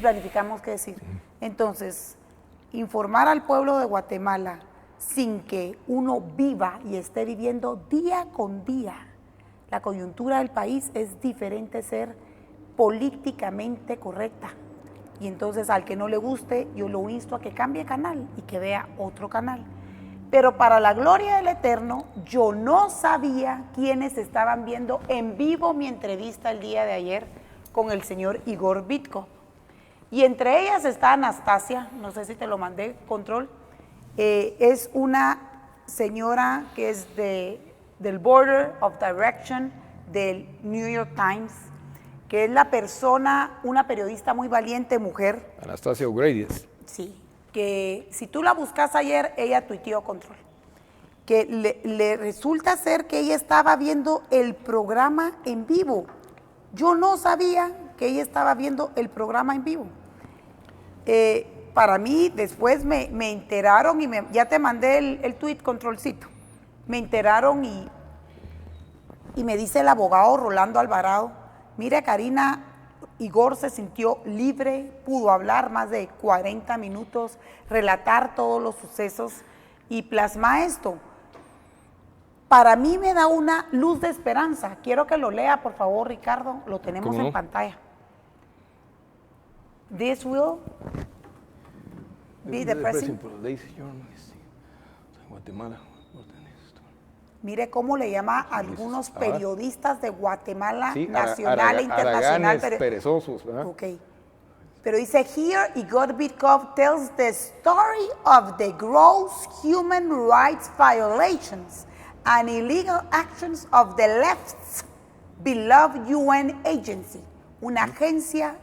planificamos qué decir. Entonces, informar al pueblo de Guatemala sin que uno viva y esté viviendo día con día la coyuntura del país es diferente ser políticamente correcta. Y entonces al que no le guste, yo lo insto a que cambie canal y que vea otro canal. Pero para la gloria del Eterno, yo no sabía quiénes estaban viendo en vivo mi entrevista el día de ayer con el señor Igor Vitko. Y entre ellas está Anastasia, no sé si te lo mandé, control. Es una señora que es del Board of Direction del New York Times, que es la persona, una periodista muy valiente, mujer. Anastasia O'Grady. Sí, que si tú la buscas ayer, ella tuiteó, control, que le resulta ser que ella estaba viendo el programa en vivo. Yo no sabía que ella estaba viendo el programa en vivo. Para mí, después me enteraron, y ya te mandé el tuit, controlcito. Me enteraron y me dice el abogado Rolando Alvarado, mire, Karina, Igor se sintió libre, pudo hablar más de 40 minutos, relatar todos los sucesos y plasma esto. Para mí me da una luz de esperanza. Quiero que lo lea, por favor, Ricardo, lo tenemos en pantalla. This will be the president. Mire cómo le llama a algunos periodistas de Guatemala, nacional e internacional. Perezosos, ¿verdad? Okay. Pero dice, here Igor Vitkov tells the story of the gross human rights violations and illegal actions of the left's beloved UN agency, una agencia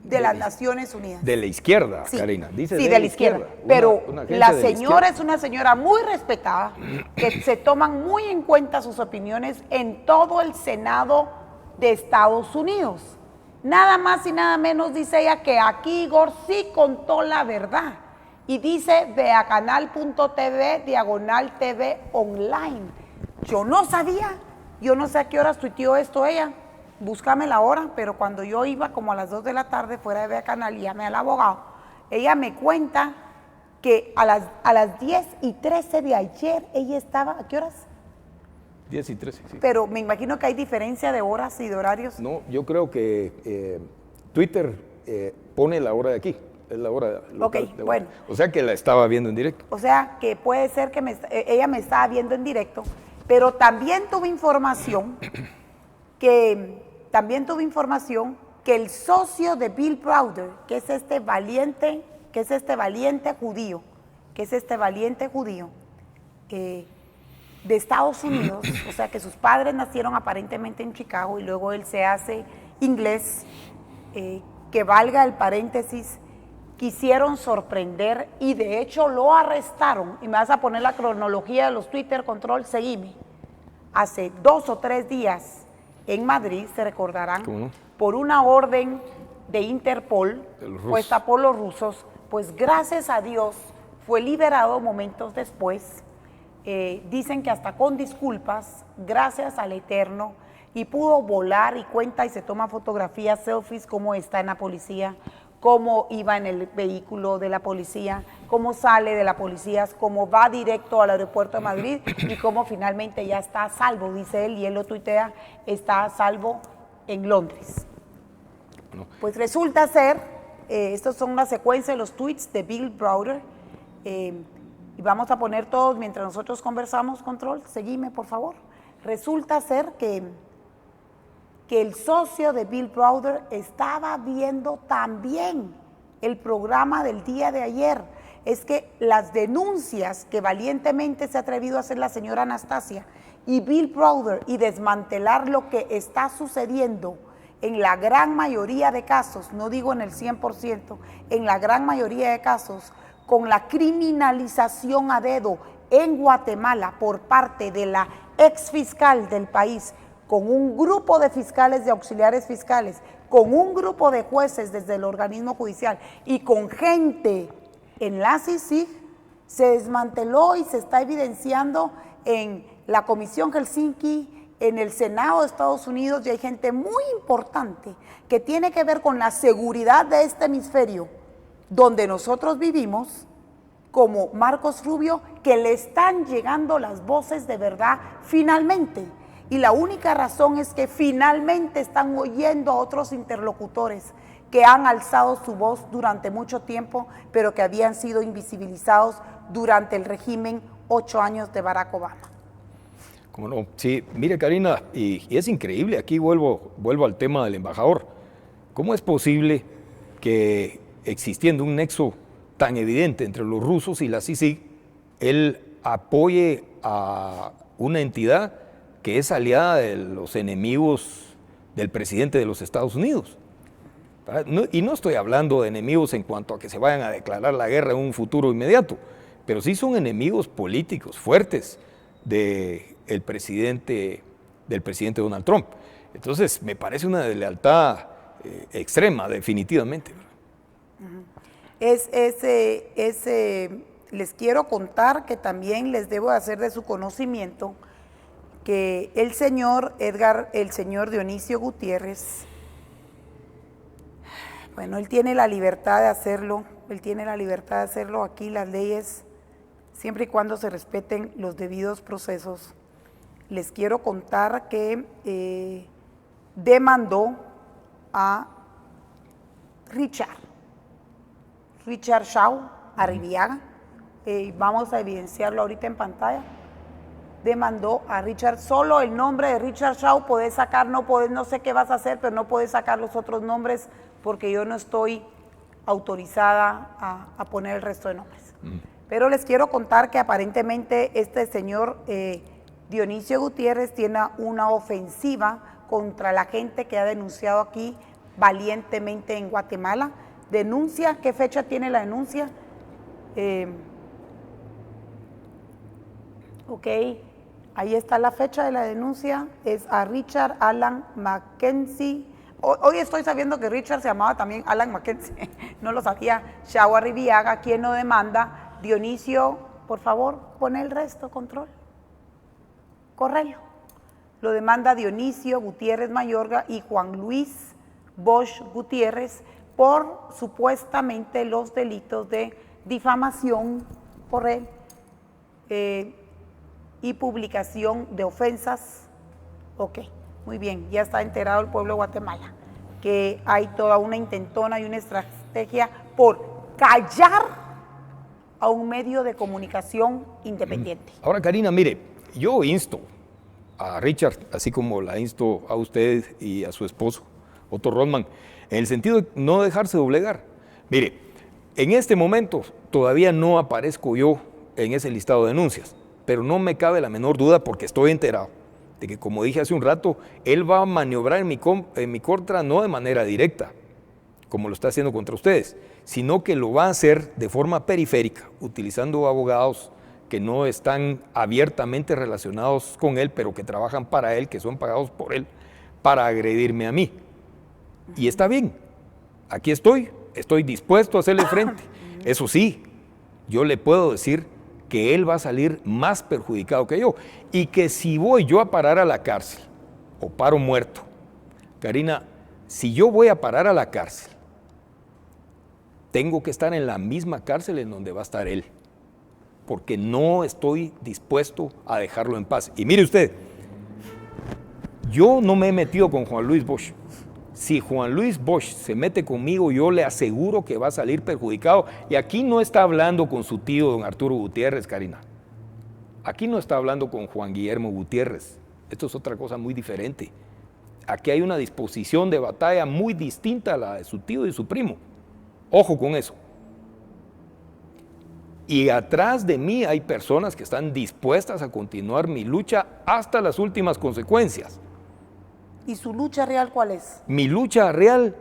de las Naciones Unidas. De la izquierda, sí, Karina. Dice sí, de la izquierda. Pero una la señora es una señora muy respetada, que se toman muy en cuenta sus opiniones en todo el Senado de Estados Unidos. Nada más y nada menos dice ella que aquí Igor sí contó la verdad. Y dice, ve a canal.tv/TV online. Yo no sabía, yo no sé a qué horas tuiteó esto ella. búscame la hora, pero cuando yo iba como a las 2 de la tarde fuera de Vea Canal y llamé al abogado, ella me cuenta que a las 10:13 de ayer ella estaba, ¿a qué horas? 10:13, sí. Pero me imagino que hay diferencia de horas y de horarios. No, yo creo que Twitter pone la hora de aquí, es la hora local. Ok, bueno. O sea que la estaba viendo en directo. O sea que puede ser que ella me estaba viendo en directo, pero también tuve información que el socio de Bill Browder, que es este valiente judío, de Estados Unidos, o sea que sus padres nacieron aparentemente en Chicago y luego él se hace inglés, que valga el paréntesis, quisieron sorprender y de hecho lo arrestaron, y me vas a poner la cronología de los Twitter Control, seguime, hace 2 o 3 días en Madrid, se recordarán, ¿cómo no? Por una orden de Interpol puesta por los rusos, pues gracias a Dios fue liberado momentos después, dicen que hasta con disculpas, gracias al Eterno, y pudo volar y cuenta y se toma fotografías, selfies, cómo está en la policía, cómo iba en el vehículo de la policía, cómo sale de la policía, cómo va directo al aeropuerto de Madrid y cómo finalmente ya está a salvo, dice él, y él lo tuitea, está a salvo en Londres. No. Pues resulta ser, estas son la secuencia de los tweets de Bill Browder, y vamos a poner todos mientras nosotros conversamos, Control, seguime por favor. Resulta ser que el socio de Bill Browder estaba viendo también el programa del día de ayer. Es que las denuncias que valientemente se ha atrevido a hacer la señora Anastasia y Bill Browder y desmantelar lo que está sucediendo en la gran mayoría de casos, no digo en el 100%, en la gran mayoría de casos, con la criminalización a dedo en Guatemala por parte de la exfiscal del país, con un grupo de fiscales, de auxiliares fiscales, con un grupo de jueces desde el organismo judicial y con gente en la CICIG, se desmanteló y se está evidenciando en la Comisión Helsinki, en el Senado de Estados Unidos, y hay gente muy importante que tiene que ver con la seguridad de este hemisferio donde nosotros vivimos, como Marcos Rubio, que le están llegando las voces de verdad finalmente. Y la única razón es que finalmente están oyendo a otros interlocutores que han alzado su voz durante mucho tiempo, pero que habían sido invisibilizados durante el régimen 8 años de Barack Obama. ¿Cómo no? Sí, mire Karina, y es increíble, aquí vuelvo al tema del embajador. ¿Cómo es posible que existiendo un nexo tan evidente entre los rusos y la CICIG, él apoye a una entidad que es aliada de los enemigos del presidente de los Estados Unidos? Y no estoy hablando de enemigos en cuanto a que se vayan a declarar la guerra en un futuro inmediato, pero sí son enemigos políticos fuertes del presidente Donald Trump. Entonces, me parece una deslealtad extrema, definitivamente. Les quiero contar que también les debo hacer de su conocimiento que el señor Dionisio Gutiérrez, bueno, él tiene la libertad de hacerlo, aquí las leyes, siempre y cuando se respeten los debidos procesos. Les quiero contar que demandó a Richard Shaw Arribiaga, vamos a evidenciarlo ahorita en pantalla. Demandó a Richard, solo el nombre de Richard Shaw podés sacar, no sé qué vas a hacer, pero no podés sacar los otros nombres porque yo no estoy autorizada a poner el resto de nombres. Pero les quiero contar que aparentemente este señor Dionisio Gutiérrez tiene una ofensiva contra la gente que ha denunciado aquí valientemente en Guatemala. Denuncia, ¿qué fecha tiene la denuncia? Ok, ahí está la fecha de la denuncia, es a Richard Alan Mackenzie. Hoy estoy sabiendo que Richard se llamaba también Alan Mackenzie, no lo sabía. Shaw Arribiaga, quien lo demanda. Dionisio, por favor, pon el resto, Control. Córrelo. lo demanda Dionisio Gutiérrez Mayorga y Juan Luis Bosch Gutiérrez por supuestamente los delitos de difamación por él y publicación de ofensas. Ok, muy bien, ya está enterado el pueblo de Guatemala que hay toda una intentona y una estrategia por callar a un medio de comunicación independiente. Ahora, Karina, mire, yo insto a Richard, así como la insto a usted y a su esposo, Otto Rothman, en el sentido de no dejarse doblegar. Mire, en este momento todavía no aparezco yo en ese listado de denuncias, pero no me cabe la menor duda porque estoy enterado de que, como dije hace un rato, él va a maniobrar en mi contra no de manera directa, como lo está haciendo contra ustedes, sino que lo va a hacer de forma periférica, utilizando abogados que no están abiertamente relacionados con él, pero que trabajan para él, que son pagados por él, para agredirme a mí. Y está bien, aquí estoy dispuesto a hacerle frente. Eso sí, yo le puedo decir que él va a salir más perjudicado que yo, y que si voy yo a parar a la cárcel, o paro muerto, Karina, si yo voy a parar a la cárcel, tengo que estar en la misma cárcel en donde va a estar él, porque no estoy dispuesto a dejarlo en paz. Y mire usted, yo no me he metido con Juan Luis Bosch. Si Juan Luis Bosch se mete conmigo, yo le aseguro que va a salir perjudicado. Y aquí no está hablando con su tío, don Arturo Gutiérrez, Karina. Aquí no está hablando con Juan Guillermo Gutiérrez. Esto es otra cosa muy diferente. Aquí hay una disposición de batalla muy distinta a la de su tío y su primo. Ojo con eso. Y atrás de mí hay personas que están dispuestas a continuar mi lucha hasta las últimas consecuencias. ¿Y su lucha real cuál es? Mi lucha real,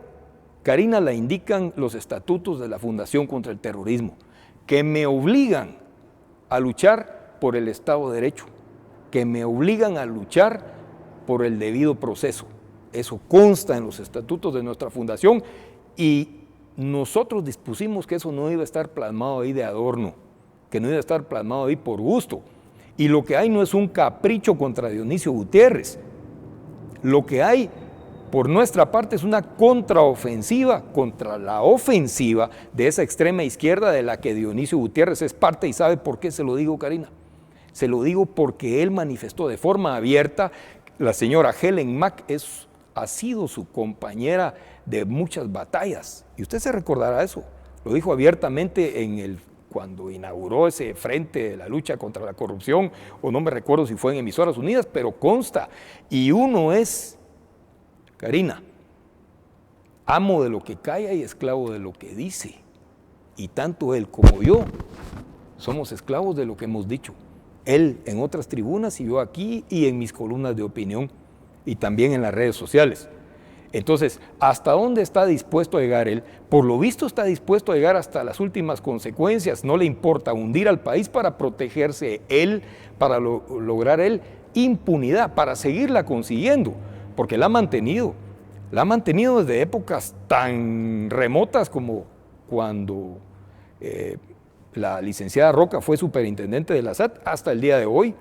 Karina, la indican los estatutos de la Fundación contra el Terrorismo, que me obligan a luchar por el Estado de Derecho, que me obligan a luchar por el debido proceso. Eso consta en los estatutos de nuestra fundación y nosotros dispusimos que eso no iba a estar plasmado ahí de adorno, que no iba a estar plasmado ahí por gusto. Y lo que hay no es un capricho contra Dionisio Gutiérrez. Lo que hay por nuestra parte es una contraofensiva contra la ofensiva de esa extrema izquierda de la que Dionisio Gutiérrez es parte. ¿Y sabe por qué se lo digo, Karina? Se lo digo porque él manifestó de forma abierta. La señora Helen Mack ha sido su compañera de muchas batallas. Y usted se recordará eso. Lo dijo abiertamente cuando inauguró ese frente de la lucha contra la corrupción, o no me recuerdo si fue en Emisoras Unidas, pero consta. Y uno es, Karina, amo de lo que calla y esclavo de lo que dice. Y tanto él como yo somos esclavos de lo que hemos dicho. Él en otras tribunas y yo aquí y en mis columnas de opinión y también en las redes sociales. Entonces, ¿hasta dónde está dispuesto a llegar él? Por lo visto está dispuesto a llegar hasta las últimas consecuencias. No le importa hundir al país para protegerse él, para lograr él impunidad, para seguirla consiguiendo, porque la ha mantenido desde épocas tan remotas como cuando la licenciada Roca fue superintendente de la SAT hasta el día de hoy,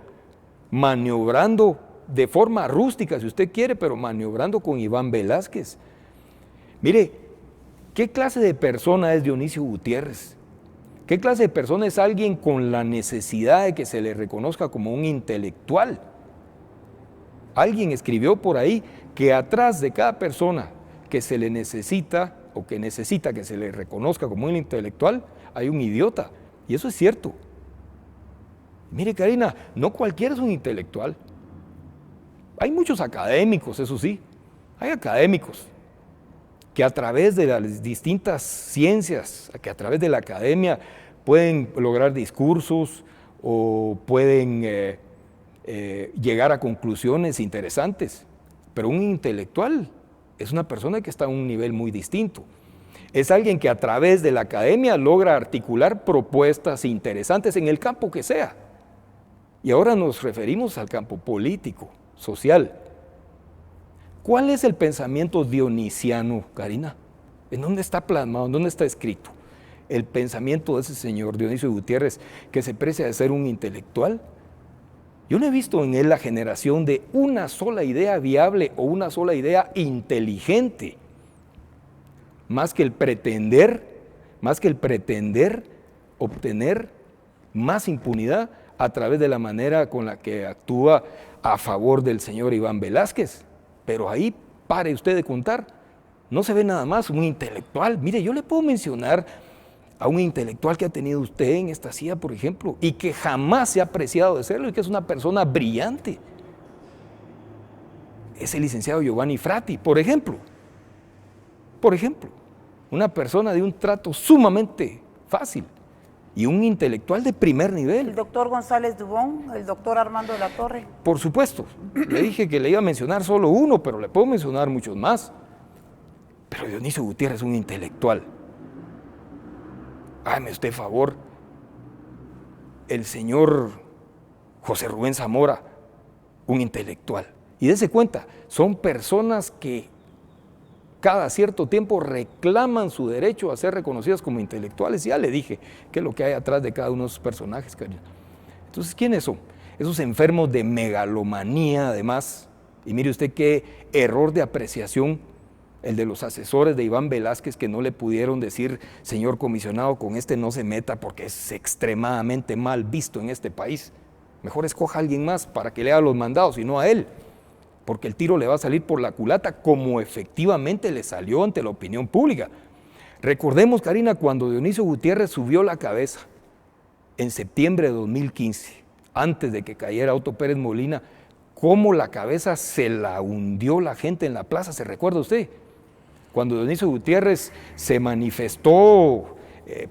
maniobrando de forma rústica, si usted quiere, pero maniobrando con Iván Velázquez. Mire, ¿qué clase de persona es Dionisio Gutiérrez? ¿Qué clase de persona es alguien con la necesidad de que se le reconozca como un intelectual? Alguien escribió por ahí que atrás de cada persona que se le necesita o que necesita que se le reconozca como un intelectual, hay un idiota. Y eso es cierto. Mire, Karina, no cualquiera es un intelectual. Hay muchos académicos, eso sí, hay académicos que a través de las distintas ciencias, que a través de la academia pueden lograr discursos o pueden llegar a conclusiones interesantes, pero un intelectual es una persona que está a un nivel muy distinto. Es alguien que a través de la academia logra articular propuestas interesantes en el campo que sea. Y ahora nos referimos al campo político, social. ¿Cuál es el pensamiento dionisiano, Karina? ¿En dónde está plasmado? ¿En dónde está escrito? El pensamiento de ese señor Dionisio Gutiérrez que se precia de ser un intelectual. Yo no he visto en él la generación de una sola idea viable o una sola idea inteligente, más que el pretender obtener más impunidad a través de la manera con la que actúa a favor del señor Iván Velázquez. Pero ahí pare usted de contar, no se ve nada más un intelectual. Mire, yo le puedo mencionar a un intelectual que ha tenido usted en esta silla, por ejemplo, y que jamás se ha apreciado de serlo y que es una persona brillante. Es el licenciado Giovanni Frati, por ejemplo. Una persona de un trato sumamente fácil y un intelectual de primer nivel. El doctor González Dubón, el doctor Armando de la Torre. Por supuesto, le dije que le iba a mencionar solo uno, pero le puedo mencionar muchos más. Pero Dionisio Gutiérrez es un intelectual. Hágame usted favor, el señor José Rubén Zamora, un intelectual. Y dése cuenta, son personas que cada cierto tiempo reclaman su derecho a ser reconocidas como intelectuales. Ya le dije qué es lo que hay atrás de cada uno de esos personajes, Karina. Entonces, ¿quiénes son? Esos enfermos de megalomanía, además. Y mire usted qué error de apreciación el de los asesores de Iván Velázquez, que no le pudieron decir: señor comisionado, con este no se meta porque es extremadamente mal visto en este país. Mejor escoja a alguien más para que le haga los mandados y no a él, porque el tiro le va a salir por la culata, como efectivamente le salió ante la opinión pública. Recordemos, Karina, cuando Dionisio Gutiérrez subió la cabeza en septiembre de 2015, antes de que cayera Otto Pérez Molina, cómo la cabeza se la hundió la gente en la plaza. ¿Se recuerda usted? Cuando Dionisio Gutiérrez se manifestó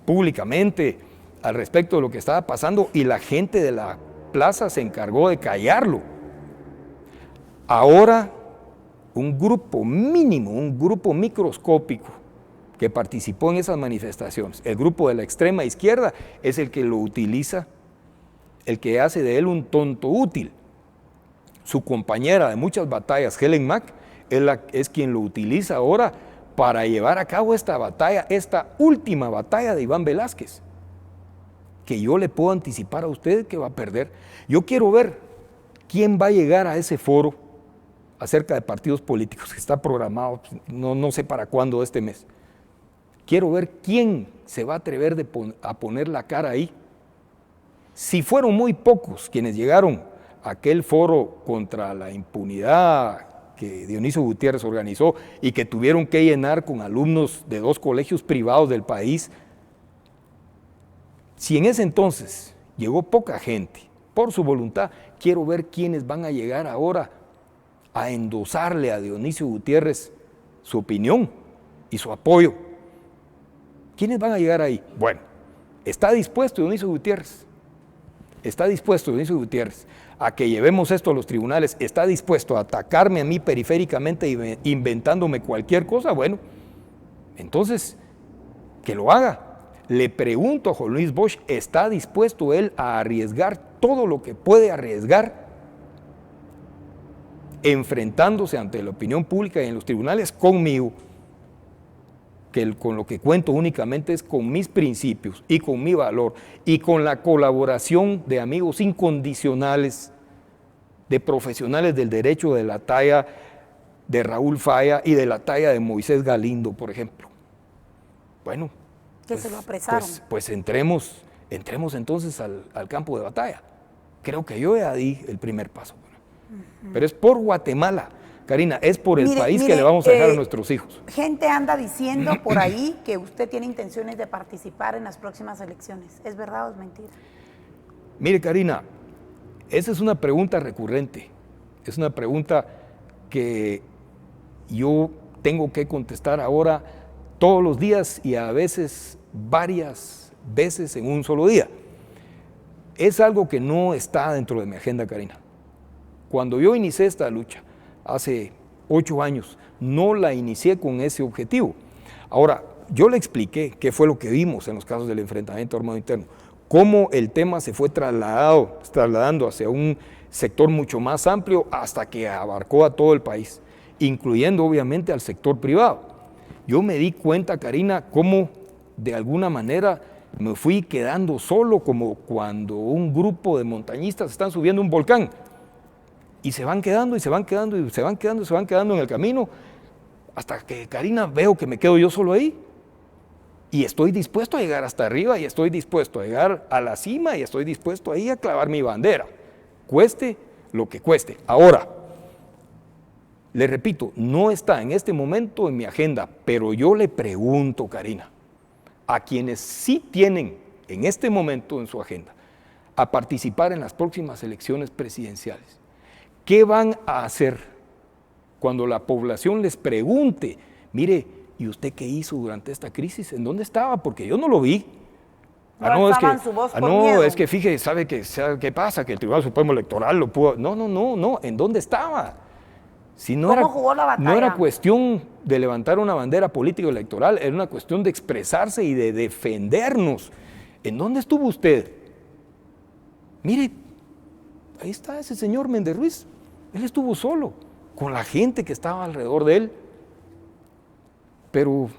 públicamente al respecto de lo que estaba pasando y la gente de la plaza se encargó de callarlo. Ahora, un grupo mínimo, un grupo microscópico que participó en esas manifestaciones, el grupo de la extrema izquierda, es el que lo utiliza, el que hace de él un tonto útil. Su compañera de muchas batallas, Helen Mack, es quien lo utiliza ahora para llevar a cabo esta batalla, esta última batalla de Iván Velázquez, que yo le puedo anticipar a usted que va a perder. Yo quiero ver quién va a llegar a ese foro acerca de partidos políticos, que está programado, no sé para cuándo este mes. Quiero ver quién se va a atrever a poner la cara ahí. Si fueron muy pocos quienes llegaron a aquel foro contra la impunidad que Dionisio Gutiérrez organizó y que tuvieron que llenar con alumnos de 2 colegios privados del país, si en ese entonces llegó poca gente por su voluntad, quiero ver quiénes van a llegar ahora a endosarle a Dionisio Gutiérrez su opinión y su apoyo. ¿Quiénes van a llegar ahí? Bueno, está dispuesto Dionisio Gutiérrez. Está dispuesto Dionisio Gutiérrez a que llevemos esto a los tribunales, está dispuesto a atacarme a mí periféricamente inventándome cualquier cosa. Bueno, entonces, que lo haga. Le pregunto a Juan Luis Bosch, ¿está dispuesto él a arriesgar todo lo que puede arriesgar enfrentándose ante la opinión pública y en los tribunales conmigo? Que con lo que cuento únicamente es con mis principios y con mi valor y con la colaboración de amigos incondicionales, de profesionales del derecho de la talla de Raúl Falla y de la talla de Moisés Galindo, por ejemplo. Bueno, que se lo apresaron. Pues entremos entonces al campo de batalla. Creo que yo ya di el primer paso. Pero es por Guatemala. Karina, es por el país que le vamos a dejar a nuestros hijos. Gente anda diciendo por ahí que usted tiene intenciones de participar en las próximas elecciones. ¿Es verdad o es mentira? Mire, Karina, esa es una pregunta recurrente. Es una pregunta que yo tengo que contestar ahora todos los días y a veces varias veces en un solo día. Es algo que no está dentro de mi agenda, Karina. Cuando yo inicié esta lucha, hace 8 años, no la inicié con ese objetivo. Ahora, yo le expliqué qué fue lo que vimos en los casos del enfrentamiento armado interno, cómo el tema se fue trasladando hacia un sector mucho más amplio hasta que abarcó a todo el país, incluyendo obviamente al sector privado. Yo me di cuenta, Karina, cómo de alguna manera me fui quedando solo, como cuando un grupo de montañistas están subiendo un volcán y se van quedando y se van quedando y se van quedando y se van quedando en el camino, hasta que, Karina, veo que me quedo yo solo ahí. Y estoy dispuesto a llegar hasta arriba, y estoy dispuesto a llegar a la cima, y estoy dispuesto ahí a clavar mi bandera, cueste lo que cueste. Ahora, le repito, no está en este momento en mi agenda, pero yo le pregunto, Karina, a quienes sí tienen en este momento en su agenda a participar en las próximas elecciones presidenciales, ¿qué van a hacer cuando la población les pregunte, mire, ¿y usted qué hizo durante esta crisis? ¿En dónde estaba? Porque yo no lo vi. Es que fíjese, ¿sabe qué pasa? Que el Tribunal Supremo Electoral lo pudo... No, ¿en dónde estaba? Si no ¿Cómo jugó la batalla? No era cuestión de levantar una bandera política electoral, era una cuestión de expresarse y de defendernos. ¿En dónde estuvo usted? Mire, ahí está ese señor Méndez Ruiz. Él estuvo solo, con la gente que estaba alrededor de él. Pero,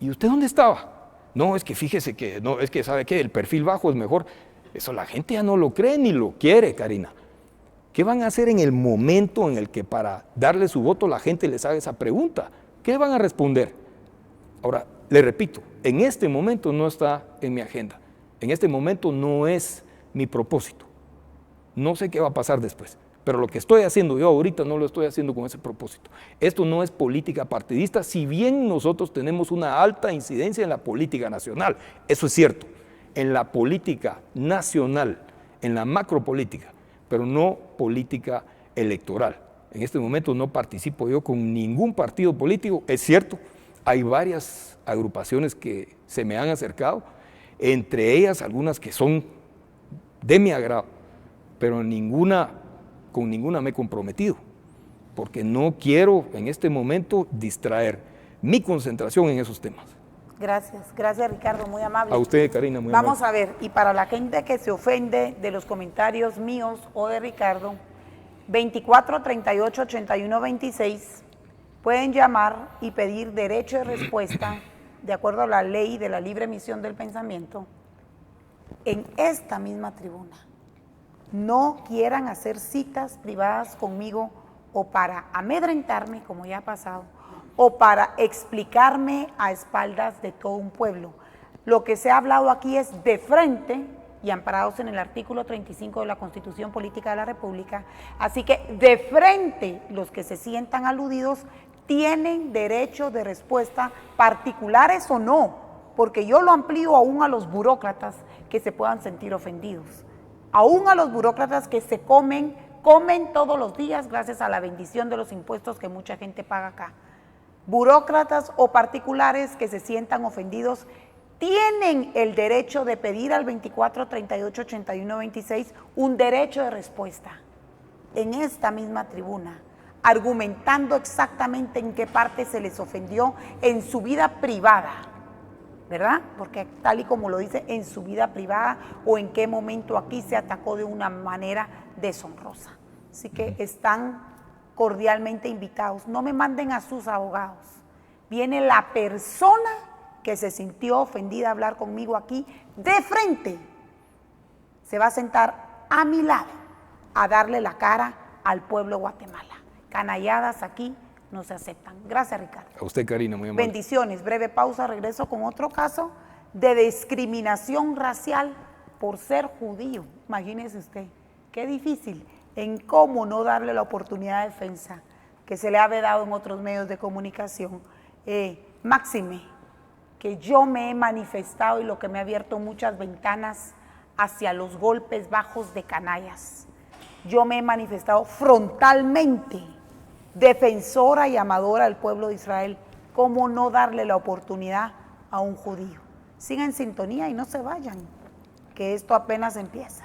¿y usted dónde estaba? No, es que fíjese que, no, es que sabe que el perfil bajo es mejor. Eso la gente ya no lo cree ni lo quiere, Karina. ¿Qué van a hacer en el momento en el que para darle su voto la gente les haga esa pregunta? ¿Qué van a responder? Ahora, le repito, en este momento no está en mi agenda. En este momento no es mi propósito. No sé qué va a pasar después, pero lo que estoy haciendo yo ahorita no lo estoy haciendo con ese propósito. Esto no es política partidista, si bien nosotros tenemos una alta incidencia en la política nacional. Eso es cierto, en la política nacional, en la macropolítica, pero no política electoral. En este momento no participo yo con ningún partido político. Es cierto, hay varias agrupaciones que se me han acercado, entre ellas algunas que son de mi agrado, pero con ninguna me he comprometido, porque no quiero en este momento distraer mi concentración en esos temas. Gracias Ricardo, muy amable. A usted, Karina, muy Vamos amable. a ver, y para la gente que se ofende de los comentarios míos o de Ricardo, 24 38 81 26, pueden llamar y pedir derecho de respuesta de acuerdo a la ley de la libre emisión del pensamiento en esta misma tribuna. No quieran hacer citas privadas conmigo o para amedrentarme, como ya ha pasado, o para explicarme a espaldas de todo un pueblo. Lo que se ha hablado aquí es de frente y amparados en el artículo 35 de la Constitución Política de la República. Así que de frente los que se sientan aludidos tienen derecho de respuesta, particulares o no, porque yo lo amplío aún a los burócratas que se puedan sentir ofendidos, aún a los burócratas que se comen todos los días gracias a la bendición de los impuestos que mucha gente paga acá. Burócratas o particulares que se sientan ofendidos tienen el derecho de pedir al 24 38 81 26 un derecho de respuesta en esta misma tribuna, argumentando exactamente en qué parte se les ofendió en su vida privada, ¿verdad? Porque tal y como lo dice, en su vida privada, o en qué momento aquí se atacó de una manera deshonrosa. Así que están cordialmente invitados. No me manden a sus abogados. Viene la persona que se sintió ofendida a hablar conmigo aquí de frente. Se va a sentar a mi lado a darle la cara al pueblo de Guatemala. Canalladas aquí no se aceptan. Gracias, Ricardo. A usted, Karina, muy amable. Bendiciones. Breve pausa, regreso con otro caso de discriminación racial por ser judío. Imagínese usted, qué difícil en cómo no darle la oportunidad de defensa que se le ha vedado en otros medios de comunicación. Máxime, que yo me he manifestado y lo que me ha abierto muchas ventanas hacia los golpes bajos de canallas. Yo me he manifestado frontalmente, defensora y amadora del pueblo de Israel. ¿Cómo no darle la oportunidad a un judío? Sigan en sintonía y no se vayan, que esto apenas empieza.